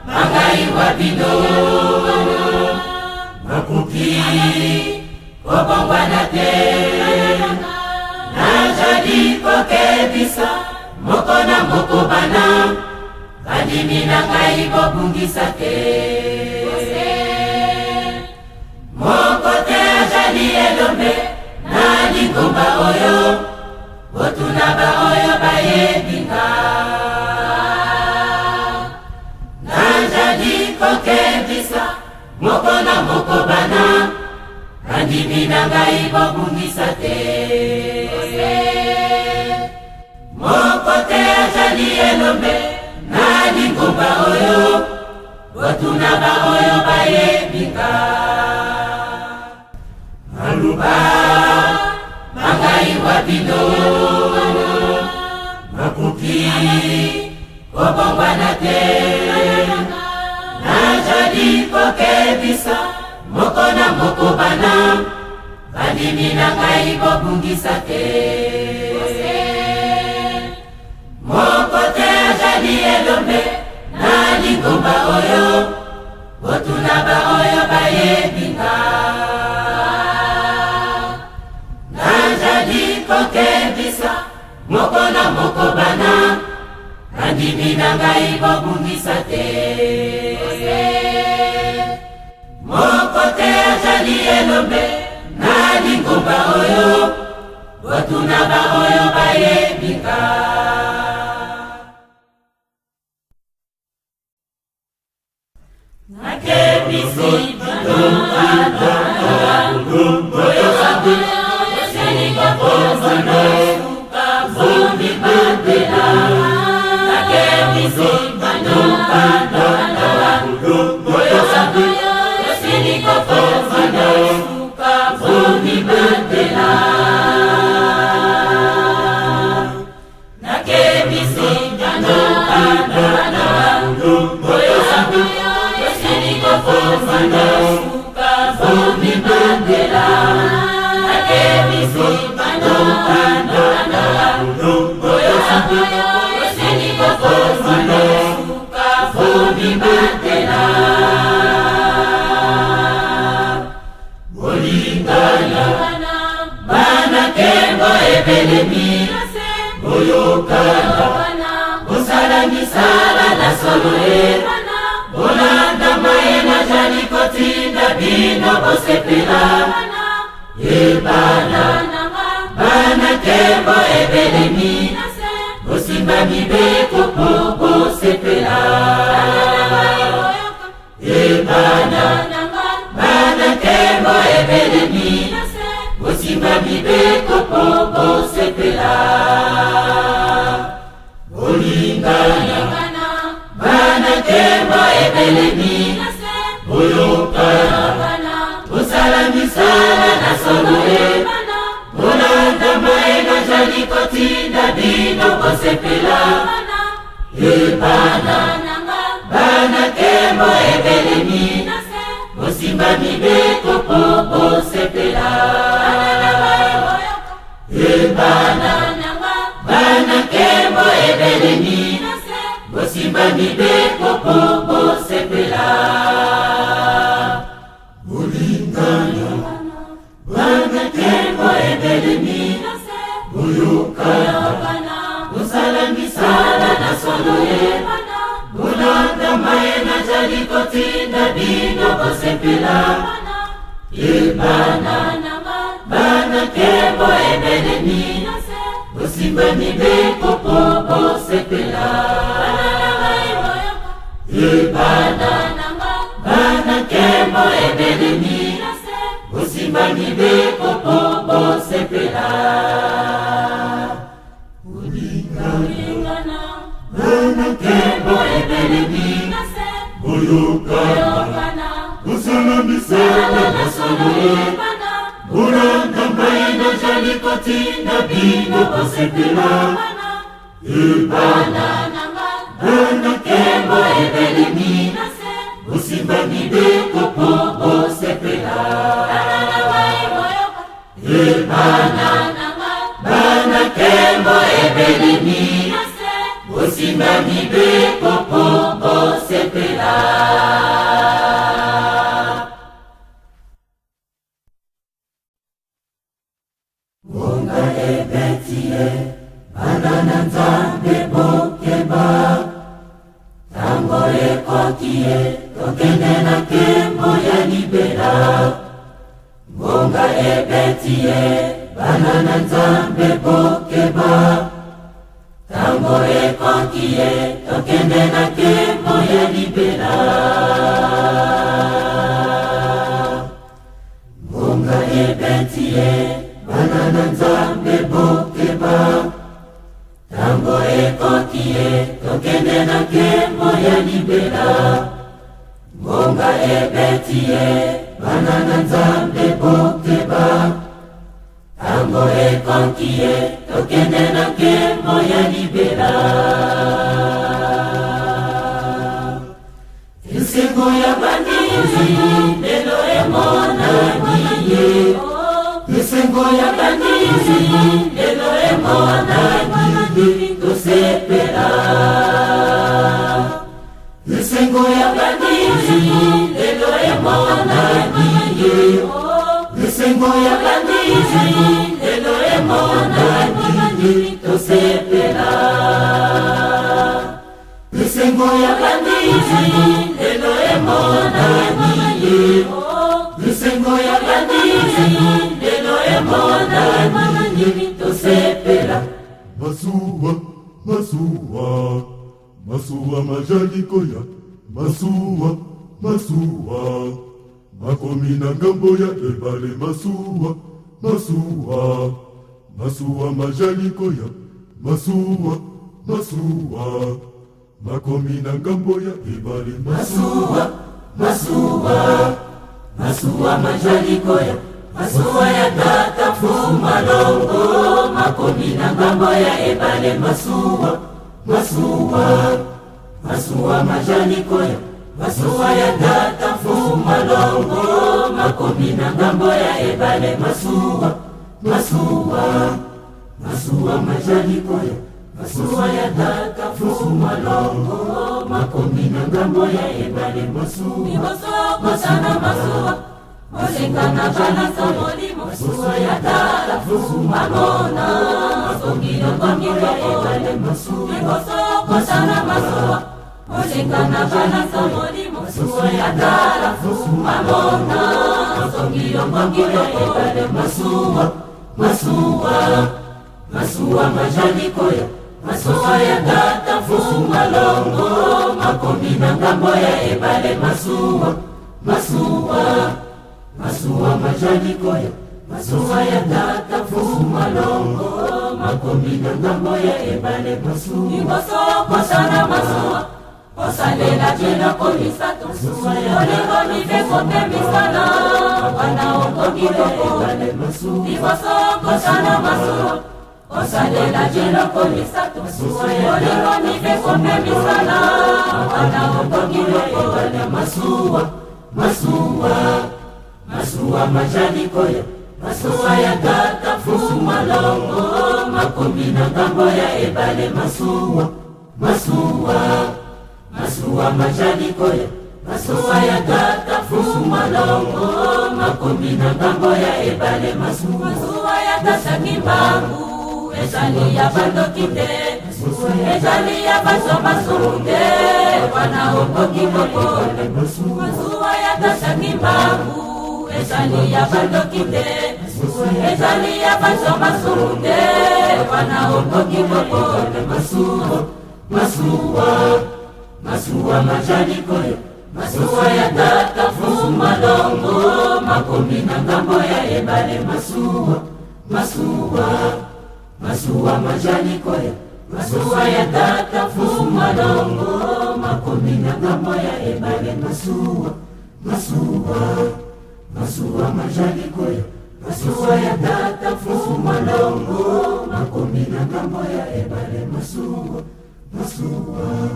magai wa bino makoki kobongwana te najali kokebisa moko na moko bana bandimi na ngai bobungisa te moko te ajali elombe na lingomba oyo botuna ba oyo bayebinga najali kokebisa moko na moko bana bandimi na ngai bobungisa te moko te ajali elombe na lingomba oyo botuna baoyo bayebika maluba mangai wa bino makoki kobongwana te najali kokebisa moko na moko bana bandimi na ngai bobungisa te moko te ajali elombe na lingomba oyo botuna baoyo bayebinga najali kokebisa moko na moko bana bandimi na ngai bobungisa te moko te ajali elombe na lingomba oyo botuna baoyo bayebinga nakebisi bana oyo zabu yeseninga bozana suka vumbi bandela nakebisi bana oyo zabu yeseninga bozana suka vumbi bandela nakebisi bana oyo zabu yeseninga suka vumbi bandela nakebisi bana oyo zabu yeseninga suka vumbi bandela bolingana bana kembo ebelemi boyokana bosala misala na solo bolanda maena jali kotinda bino bosepela ebana bana kembo ebelemi bosimba mibeko po bosepela ebana bana kembo ebelemi bosimba mibeko po bosepela bolingana bana kembo ebelemi boyokana bosala misala na solo bolanda maena jali kotinda bino bosepela ebana bana kembo ebelemi bosimba mibeko po bosepela ebana bana kembo ebelemi bosimba mibeko po bosepela bolingana bana kembo ebelemi boyokana bosala misala na solo bolanda maena jali kotinda bino bosepela ebana bana kembo ebelemi bosimba mibeko po bosepela ebana bana kembo ebelemi bosimba mibeko po bosepela bolingana bana kembo ebelemi boyokana bosala misala na solo bolanda maena jali kotinda bino bosepela ebana bana kembo ebelemi bosimba mibeko po bosepela ebana bana kembo ebelemi bosimba mibeko po bosepela bonga ebetie bana na nzambe bokeba tango ekokie tokende na kembo ya libela bonga ebetie bana na nzambe bokeba tango ekokie tokende na kembo ya libela bonga ebetie bana na nzambe bokeba tango ekokie konkie tokende na nkembo ya libela. Ngonga ebetie bana na Nzambe bokeba. Tango ekonkie tokende na nkembo ya libela. Esengo ya bandizi lelo emonani. Esengo ya bandizi lelo emonani. Tosepela. Esengo ya bandizi lelo emonani. Esengo ya bandizi lelo emonani. Tosepela. Esengo ya bandizi lelo emonani. Esengo ya bandizi lelo emonani. Tosepela. Masuwa, masuwa, masuwa majalikoya. Masuwa, masuwa, makomi na ngambo ya ebale. Masuwa, masuwa, masuwa majalikoya. Masuwa, masuwa, makomi na ngambo ya ebale. Masuwa, masuwa, masuwa majalikoya. Masuwa ya tata fuma longo, makomi na ngambo ya ebale. Masuwa, masuwa, masuwa majalikoya. Masuwa ya tata fuma longo, makomi na ngambo ya ebale. Masuwa, masuwa, masuwa majalikoya. Masuwa ya tata fuma longo, makomi na ngambo ya ebale. Masuwa, ibosoko sana masuwa. Olengana bana samolimo. Masuwa ya tata fuma mona, masongilo ngongilo ebale. Masuwa, ibosoko sana masuwa. Olengana bana samolimo. Masuwa ya tata fuma mona, masongilo ngongilo ebale. Masuwa, masuwa, masuwa majalikoya. Masuwa ya tata fuma longo, makomi na ngambo ya ebale. Masuwa, masuwa, masuwa majalikoya. Masuwa ya tata fuma longo, makomi na ngambo ya ebale. Masuwa, ibosoko sana masuwa. Osalela jena komisato. Masuwa ya olingo niveko temisana, wana okokile ebale. Masuwa, ibosoko sana masuwa. Osalela jena komisato. Masuwa ya olingo niveko temisana, wana okokile ebale. Masuwa, masuwa, masuwa majalikoya. Masuwa ya tata fuma longo, makomi na ngambo ya ebale. Masuwa, masuwa, masuwa majalikoya. Masuwa ya tata fuma longo, makomi na ngambo ya ebale. Masuwa, masuwa ya tata kimbangu, ezali ya bandokite. Ezali ya baso basunde, wana okoki bokole. Masuwa ya tata kimbangu, ezali ya bandokite. Ezali ya baso basunde, wana okoki bokole. Masuwa, masuwa, masuwa majalikoya. Masuwa ya tata fuma longo, makomi na ngambo ya ebale. Masuwa, masuwa, masuwa majalikoya. Masuwa ya tata fuma longo, makomi na ngambo ya ebale. Masuwa, masuwa, masuwa majalikoya. Masuwa ya tata fuma longo, makomi na ngambo ya ebale. Masuwa, masuwa,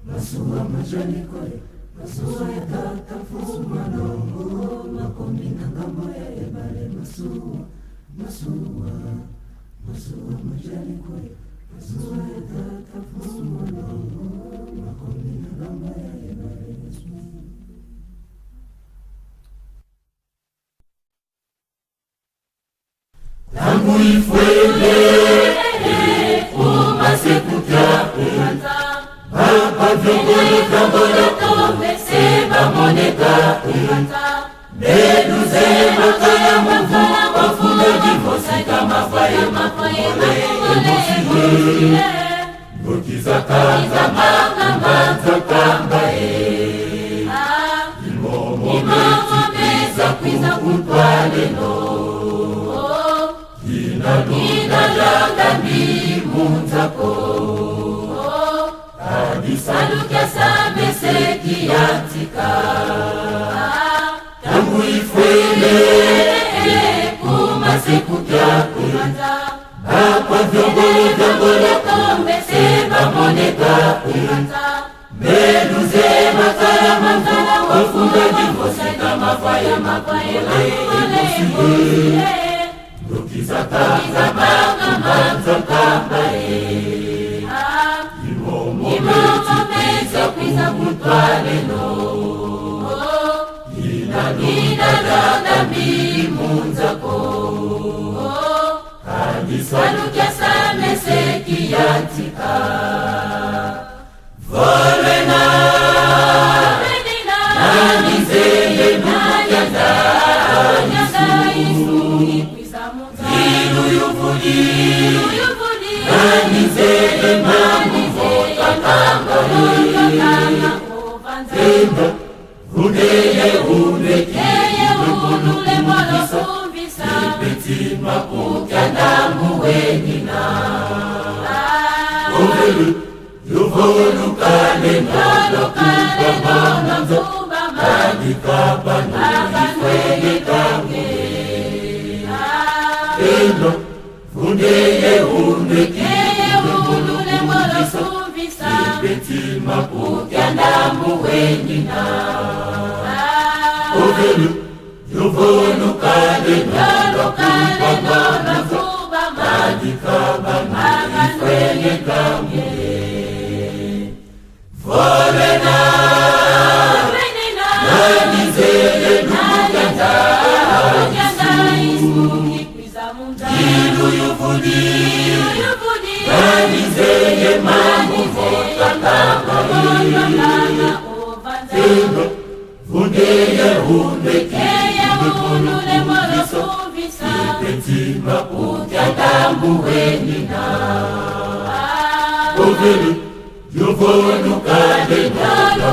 masuwa majalikoya. Masuwa ya tata fuma longo, makomi na ngambo ya ebale. Masuwa, masuwa, masuwa majalikoya. Masuwa ya tata fuma longo, makomi na ngambo ya ebale. Tangu ifwele umasekuta baba vyongolo seba moneka bedu zema kaya mvu wafume divosi kama faye emosiwe nokiza kanza mbanza kambae imomo meza kutwaleno Kina langa ni munzako Salukia sameseki yatika tangu ifwele kumaseku kyako bakwa vyongolo kombe seba moneka meluze makala wafunga jivosika mafaya nukizaka banga manzamkambae imomomeza kwiza kutwaleno inadada mimunzako kadisalukia sameseki yatika volena nanizeye nukuyanda isuni iluyuvudi nanizeye Tenda, vuneye unekeye unule mola sumbisa Ipetima kukyanda muwenina Ovele, yovolukane nolo kubama Adikabana ifwele kange Tenda, vuneye unekeye unule mola sumbisa Ipetima kukyanda muwenina Ovele, yovolukane nolo kubama Adikabana ifwele kange Volena nanizeye nukuyanda iluyuvudi nanizeye Tenda, vuneye unekeye unule mola sumbisa Ipetima kukyanda muwenina Ovele, yovolukane nolo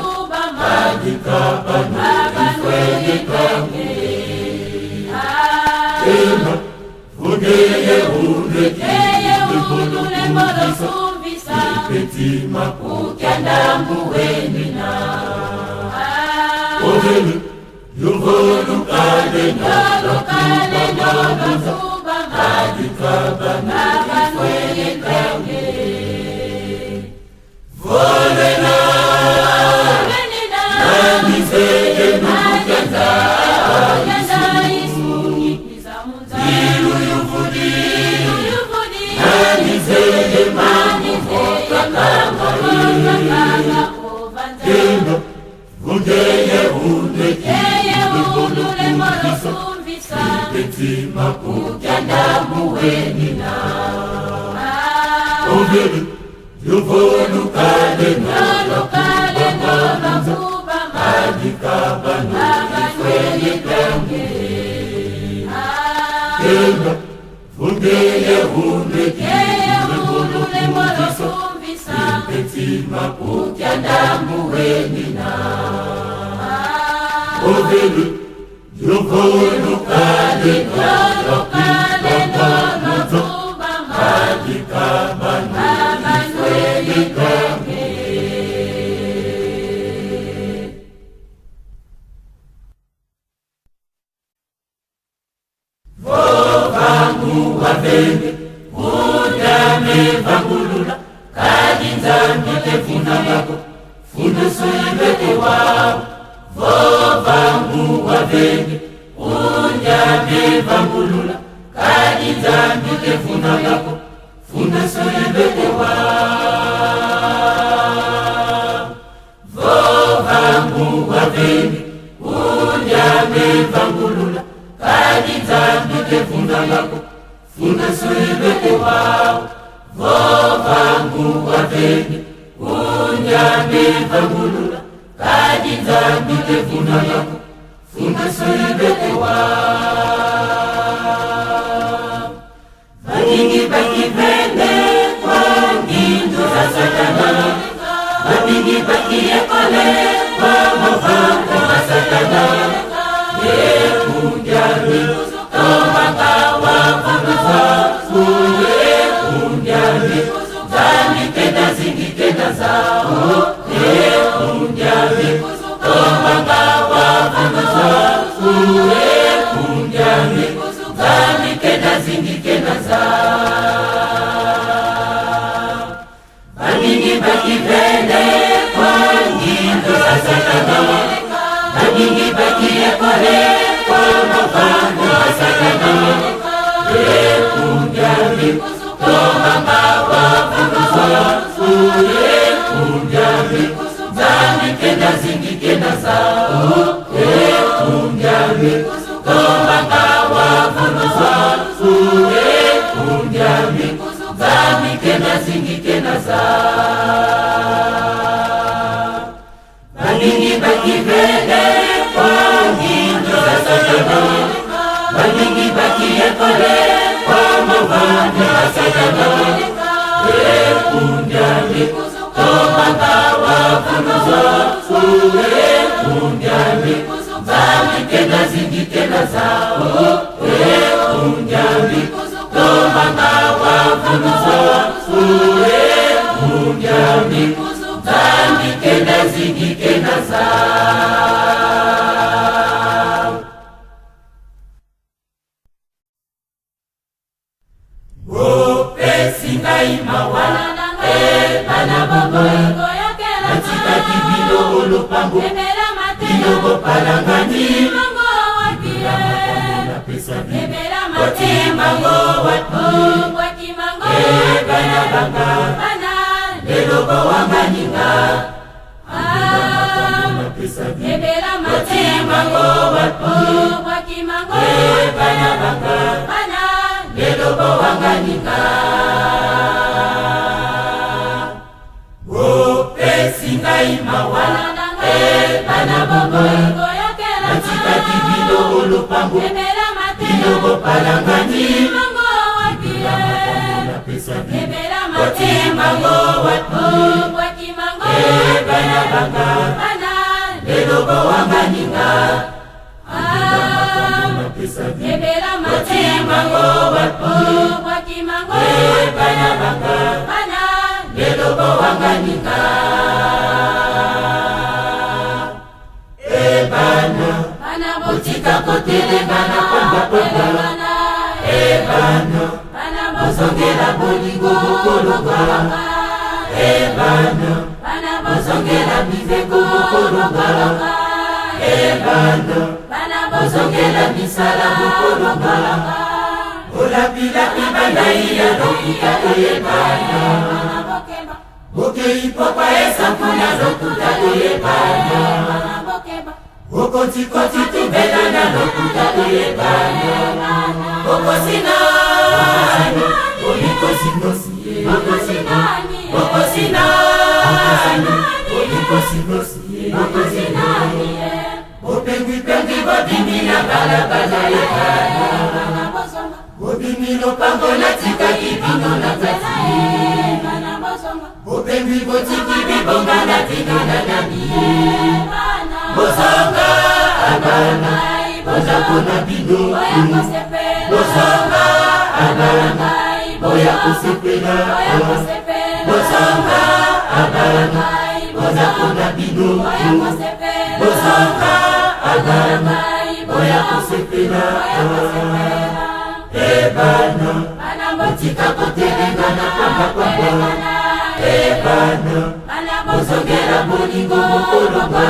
kubama Adikabana ifwele kange Tenda, vuneye unekeye unule mola sumbisa Ipetima kukyanda muwenina Ovele, yovolukane nolo kubama Adikabana ifwele kange Volena nanizeye nukuyanda iluyuvudi nanizeye Tenda, vuneye unekeye unule mola sumbisa Ipetima kukyanda muwenina Ovele, yovolukane nolo kubama Adikabana ifwele kange Tenda, vuneye unekeye unule mola sumbisa Ipetima kukyanda muwenina Ovele, yovolukane nolo kubama Adikabana ifwele kange Vangu wavenge Undame vangulula Kadinzambike funangako Fundusuibeke wao Vangu wavenge Undame vangulula Kadinzambike funangako Fundusuibeke wao Vangu wavenge Undame vangulula Kadinzambike funangako Fundusuibeke wao Vangu wavenge Unyame vangulula Kadinzambike funangako Fundusuibeke wao Vakingi bakivende kwa ngindu za Satana Vakingi bakiekole kwa mavango wa Satana Yekunjami Tomakawa vakufa Uyekunjami Zami kenda zingi badingi bakivele kwa ngindo za Satana, badingi bakiekole kwa mapambo ya Satana. Ekunjami tomanga wavunuzwa, ekunjami zami kenda zingi kenda zao, ekunjami tomanga wavunuzwa, ekunjami zami kenda zingi kenda zao. Badingi bakivele kwa ngindo za Satana, badingi bakiekole kwa mapambo ya Satana. Ekunjami tomanga wavunuzwa, ekunjami zami kenda zingi kenda zao, ekunjami tomanga wavunuzwa, ekunjami zami kenda zingi kenda zao. Singaima bana bobo katika kibilo olupango kidogo palangani na pesa wakimango watu bana banga lelogo wanganinga na pesa wakimango watu bana banga lelogo wanganinga. Singaima bana bobo katika kibilo olupango kidogo palangani na pesa wakimango watu bana banga lelogo wanganinga na pesa wakimango watu bana banga lelogo wanganinga. Botika kotelengana pamba pamba, bana bozongela bolingo bokolonga, bana bozongela biveko bokolonga, bana bozongela misala bokolonga, olapilapi bandaiya lokuta bana bokeipopa esampuna lokuta bana Okoti tubela na lokuta bana okosinani olikosinosie okosinani olikosinosie opengwi bobimila balabala bana bobimilo pango na tika kibino na kati opengwi botiki bibonga na tika na nani bozonga abana boza kona bino bozonga abana boya kusepela bozonga abana boza kona bino bozonga abana boya kusepela bana botika kotelengana pamba pamba bana bozongela bolingo bokolonga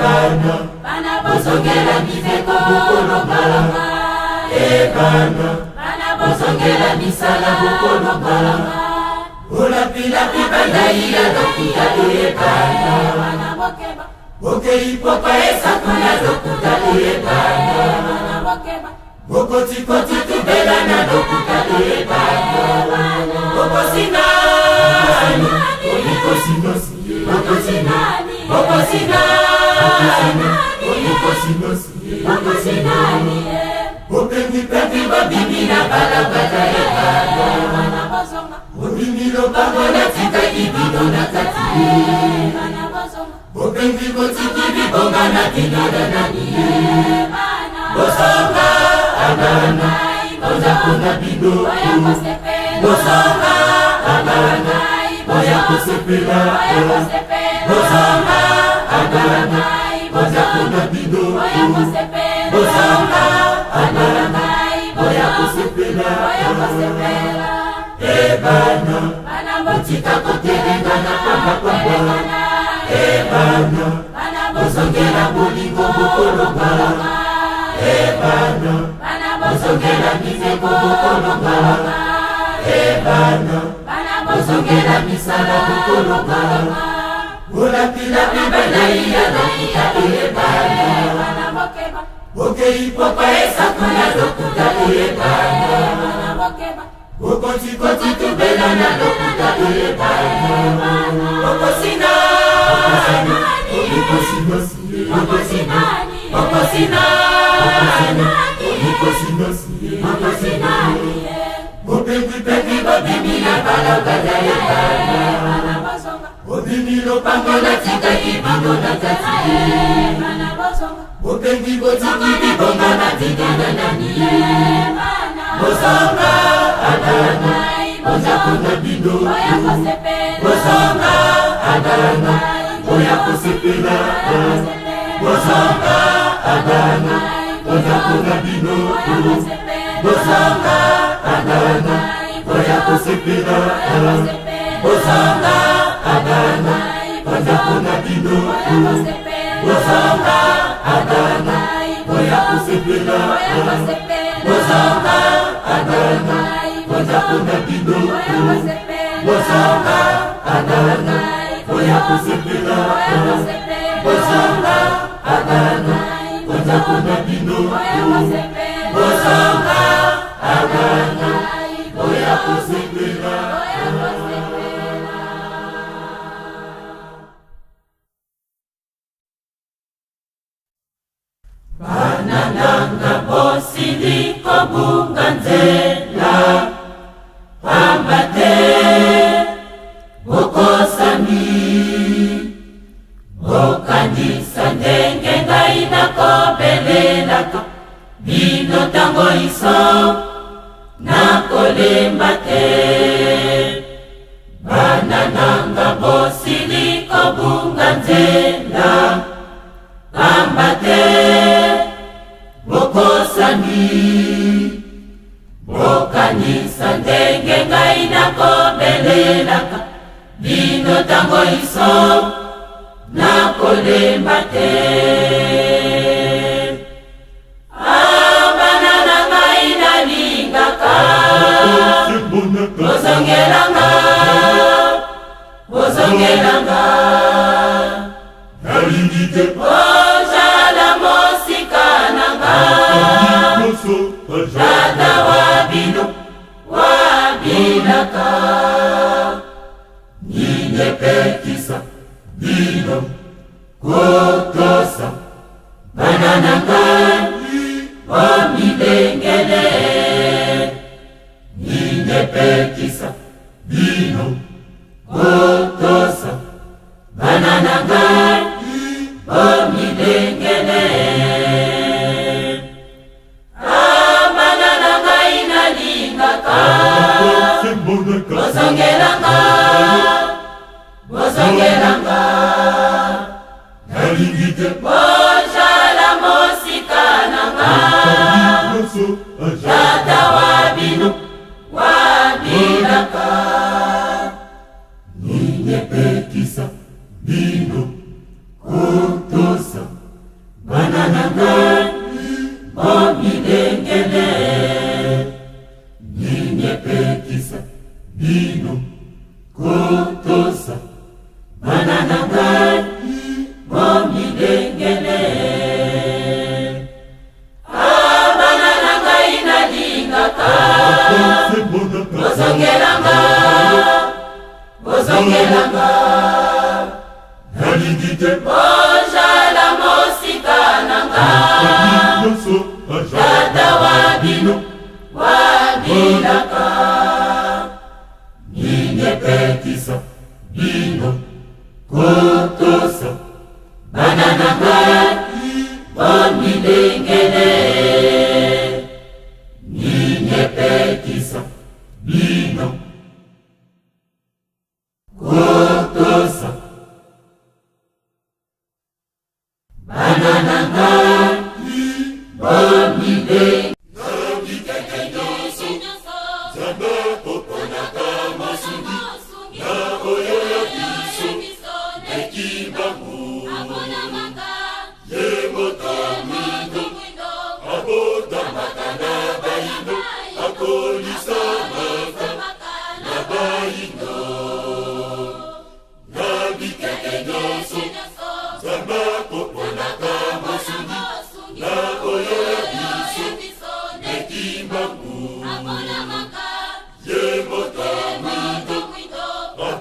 bana bozongela miveko bokolonga bana bozongela misala bokolonga olapilapi bandaiya lokuta bana bokeipopa esakuna lokuta bana bokotikoti tubela na lokuta bana bokosinani olikosinosie opengwi bobimila balabala bana bobimilo pango na tika kibino na kati opengwi botiki bibonga na kino na nani bozonga abana boza kona bino bozonga abana boya kusepela bozonga abana boza kona bino bozonga abana boya kusepela bana botika kotelengana pamba ebana bana bozongela bolingo bokolonga ebana bana bozongela mizeko bokolonga ebana bana bozongela misala bokolonga olapila bibelai ya lokuta ebana bokeipopa esakuna lokuta ebana bokotikoti tubela na lokuta ebana bokosina bopengipeki bobimila balogada ebana bobimilo pangola tika kibingo na kati bopengi botiki bibonga na tigana nani bozonga adana bozakuna bino bozonga adana boya kosepela bozonga adana bozakuna bino bozonga adana boya kosepela bozonga adana bozakuna bino bozonga adana boya kosepela bozonga adana bozakuna bino bozonga adana boya kosepela bozonga adana bozakuna bino bozonga adana boya kosepela. Banananga bosiliko bunganzela pambate bokosani bokanisa ndenge ngai nakobelelaka bino tango iso nakolemba te banananga bosiliko bunganzela pambate bokosani bokanisa ndenge ngai nakobelelaka bino tango iso nakolemba te bana na ngai nalingaka bozongelanga bozongelanga nalingite ozala mosika nanga tata wabino wabilaka ninyepekisa bino kotosa bana nangai omilengele ninyepekisa bino kotosa bana nangai omilengele bana nangai nalingaka bozongelanga bozongelanga nalingite bozala mosika nanga tata wabino wabilaka ninyepekisa bino kotosa bana nangai omilengele ninyepekisa bino kotosa bana nangai omilengele bana nangai nalingaka bozongelanga bozongelanga nalingite bozala mosika nanga tata wabino wabilaka ninyepekisa bino kotosa bana nangai omilengele ninyepekisa bino kotosa bana nangai omilengele Zana poponaka masungi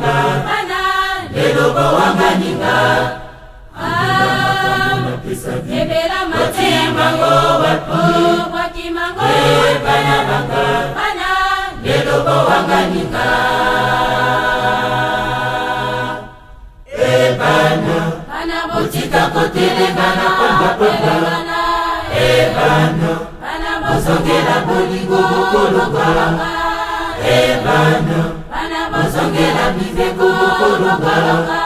banga lelo bowanganyinga ebela matimango wapi wakimango bana banga lelo bowanganyinga bana botika kotelengana kwelengana bana bozongela bolingo bokolongolonga bana bozongela miveko bokolongolonga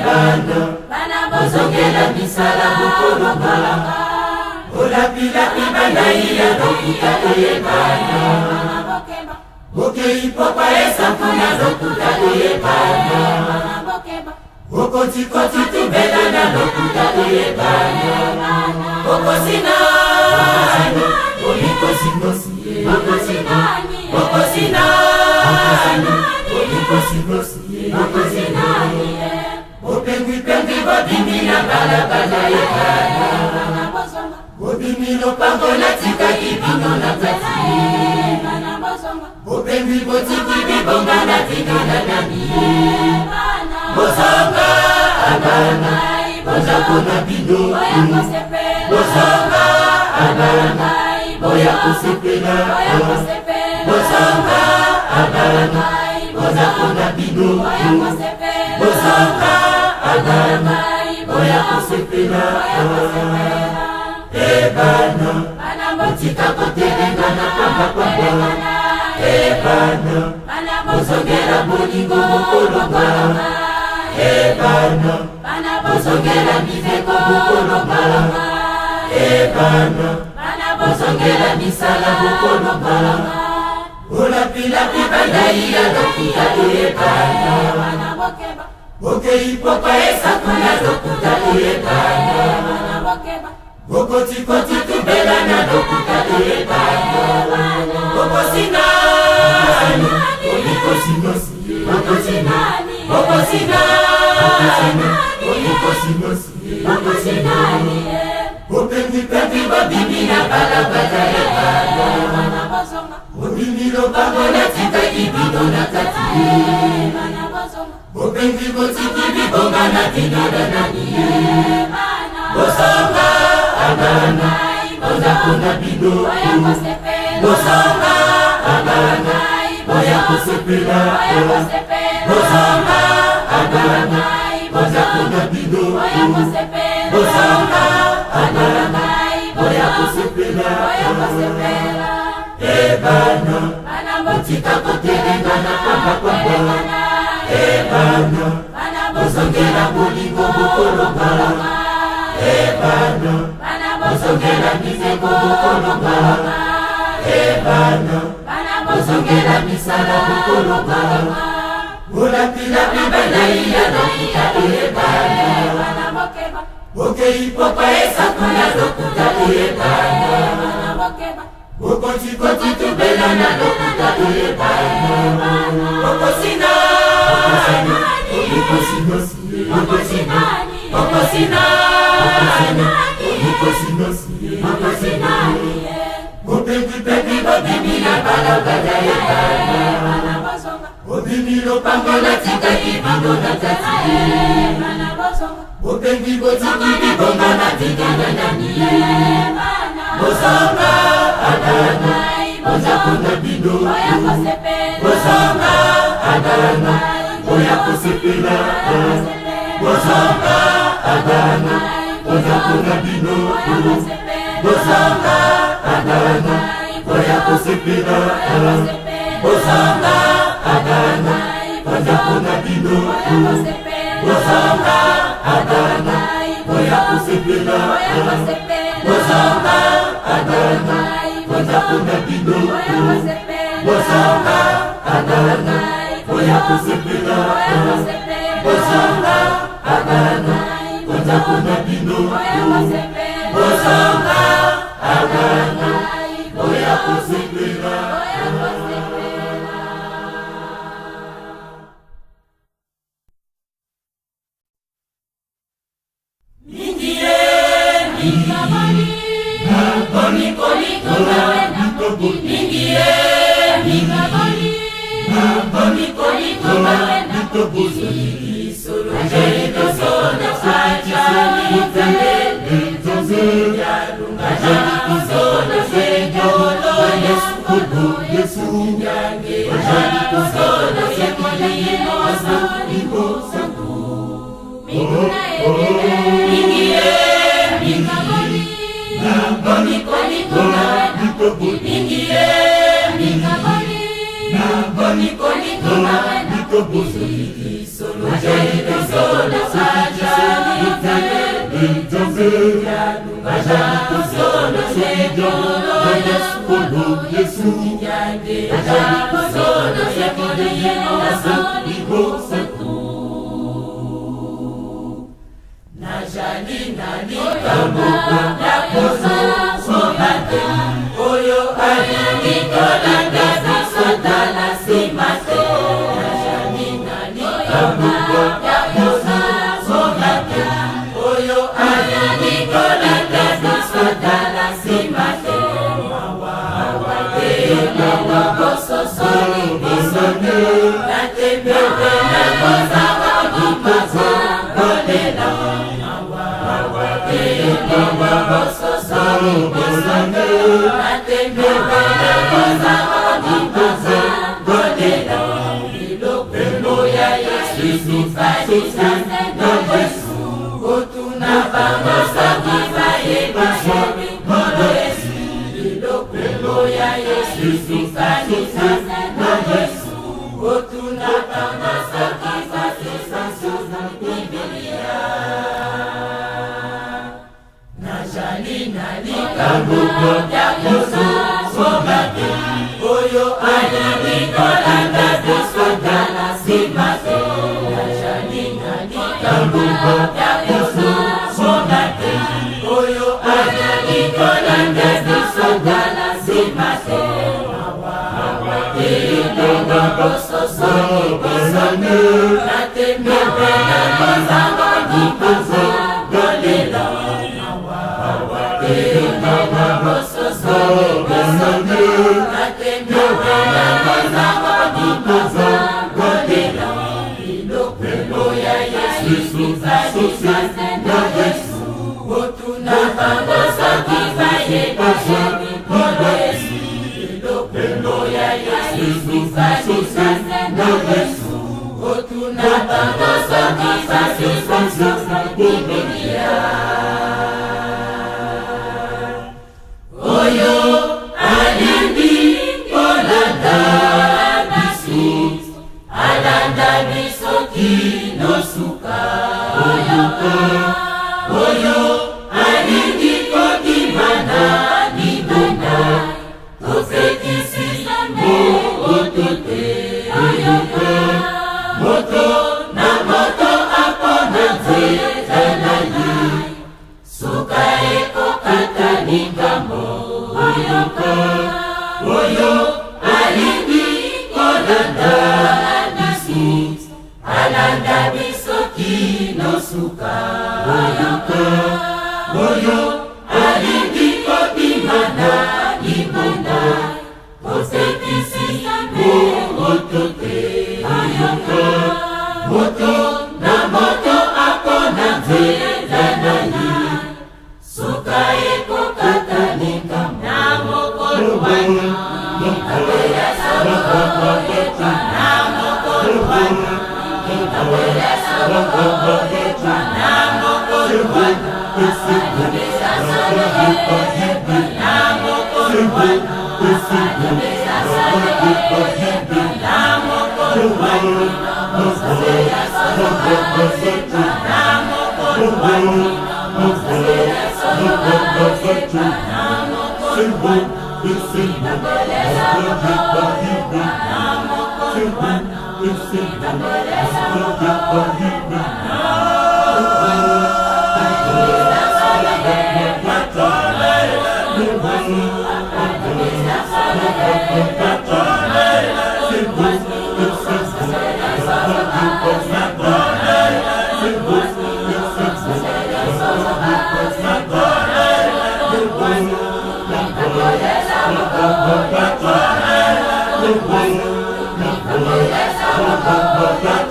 bana bozongela misala bokolongolonga olapilapi banaiya lokuta bana bokeipopa esafuna lokuta bana okotikoti tubelana lokuta bana okosinani olikosinosie okosinani okosinani opengwipengwi bodimila balabala bana bodimilo pangola tika kibino na kati opengwi botiki bibongana tingana nani bozonga abana bozakona bino bozonga abana boya kusepela bozonga abana bozakona bino bozonga abana boya kusepela bana botika kotelengana kwamba bana bozongela bolingo bokolongolonga bana bozongela miveko bokolongolonga bana bozongela misala bokolongolonga olapilapi banaiya lokuta bana bokeipopa esakuna lokuta bana bokotikoti tubelana lokuta bana okosinani olikosinosie okosinani olikosinosie opengwipengwi bobimina balabala bana obimilo bangola tika ibino na kati opengwi botiki bibongana tingana nani bozonga abana bozakona bino bozonga abana boya kusepela bozonga abana bozakona bino bozonga abana boya kusepela bana botika kotelengana kwamba bana bozongela bolingo bokolongolonga bana bozongela miveko bokolongolonga bana bozongela misala bokolongolonga olapilapi banaiya lokuta bana bokeipopa esakuna lokuta bana okotikoti tubelana lokuta bana okosinani okosinani opengwipengwi bodimila balabala bana obimilo pangola tika kibino na kati opengwi botiki bibongana tingana nani bozonga abana bozakona bino bozonga abana boya kusepela bozonga abana bozakona bino bozonga abana boya kusepela bozonga abana bozakona bino bozonga abana boya kusepela bozonga abana bozakona bino bozonga abana boya kusepela bozonga abana bozakona bino bozonga abana boya kusepela Mingie,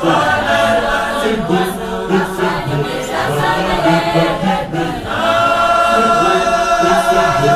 Bye. Namo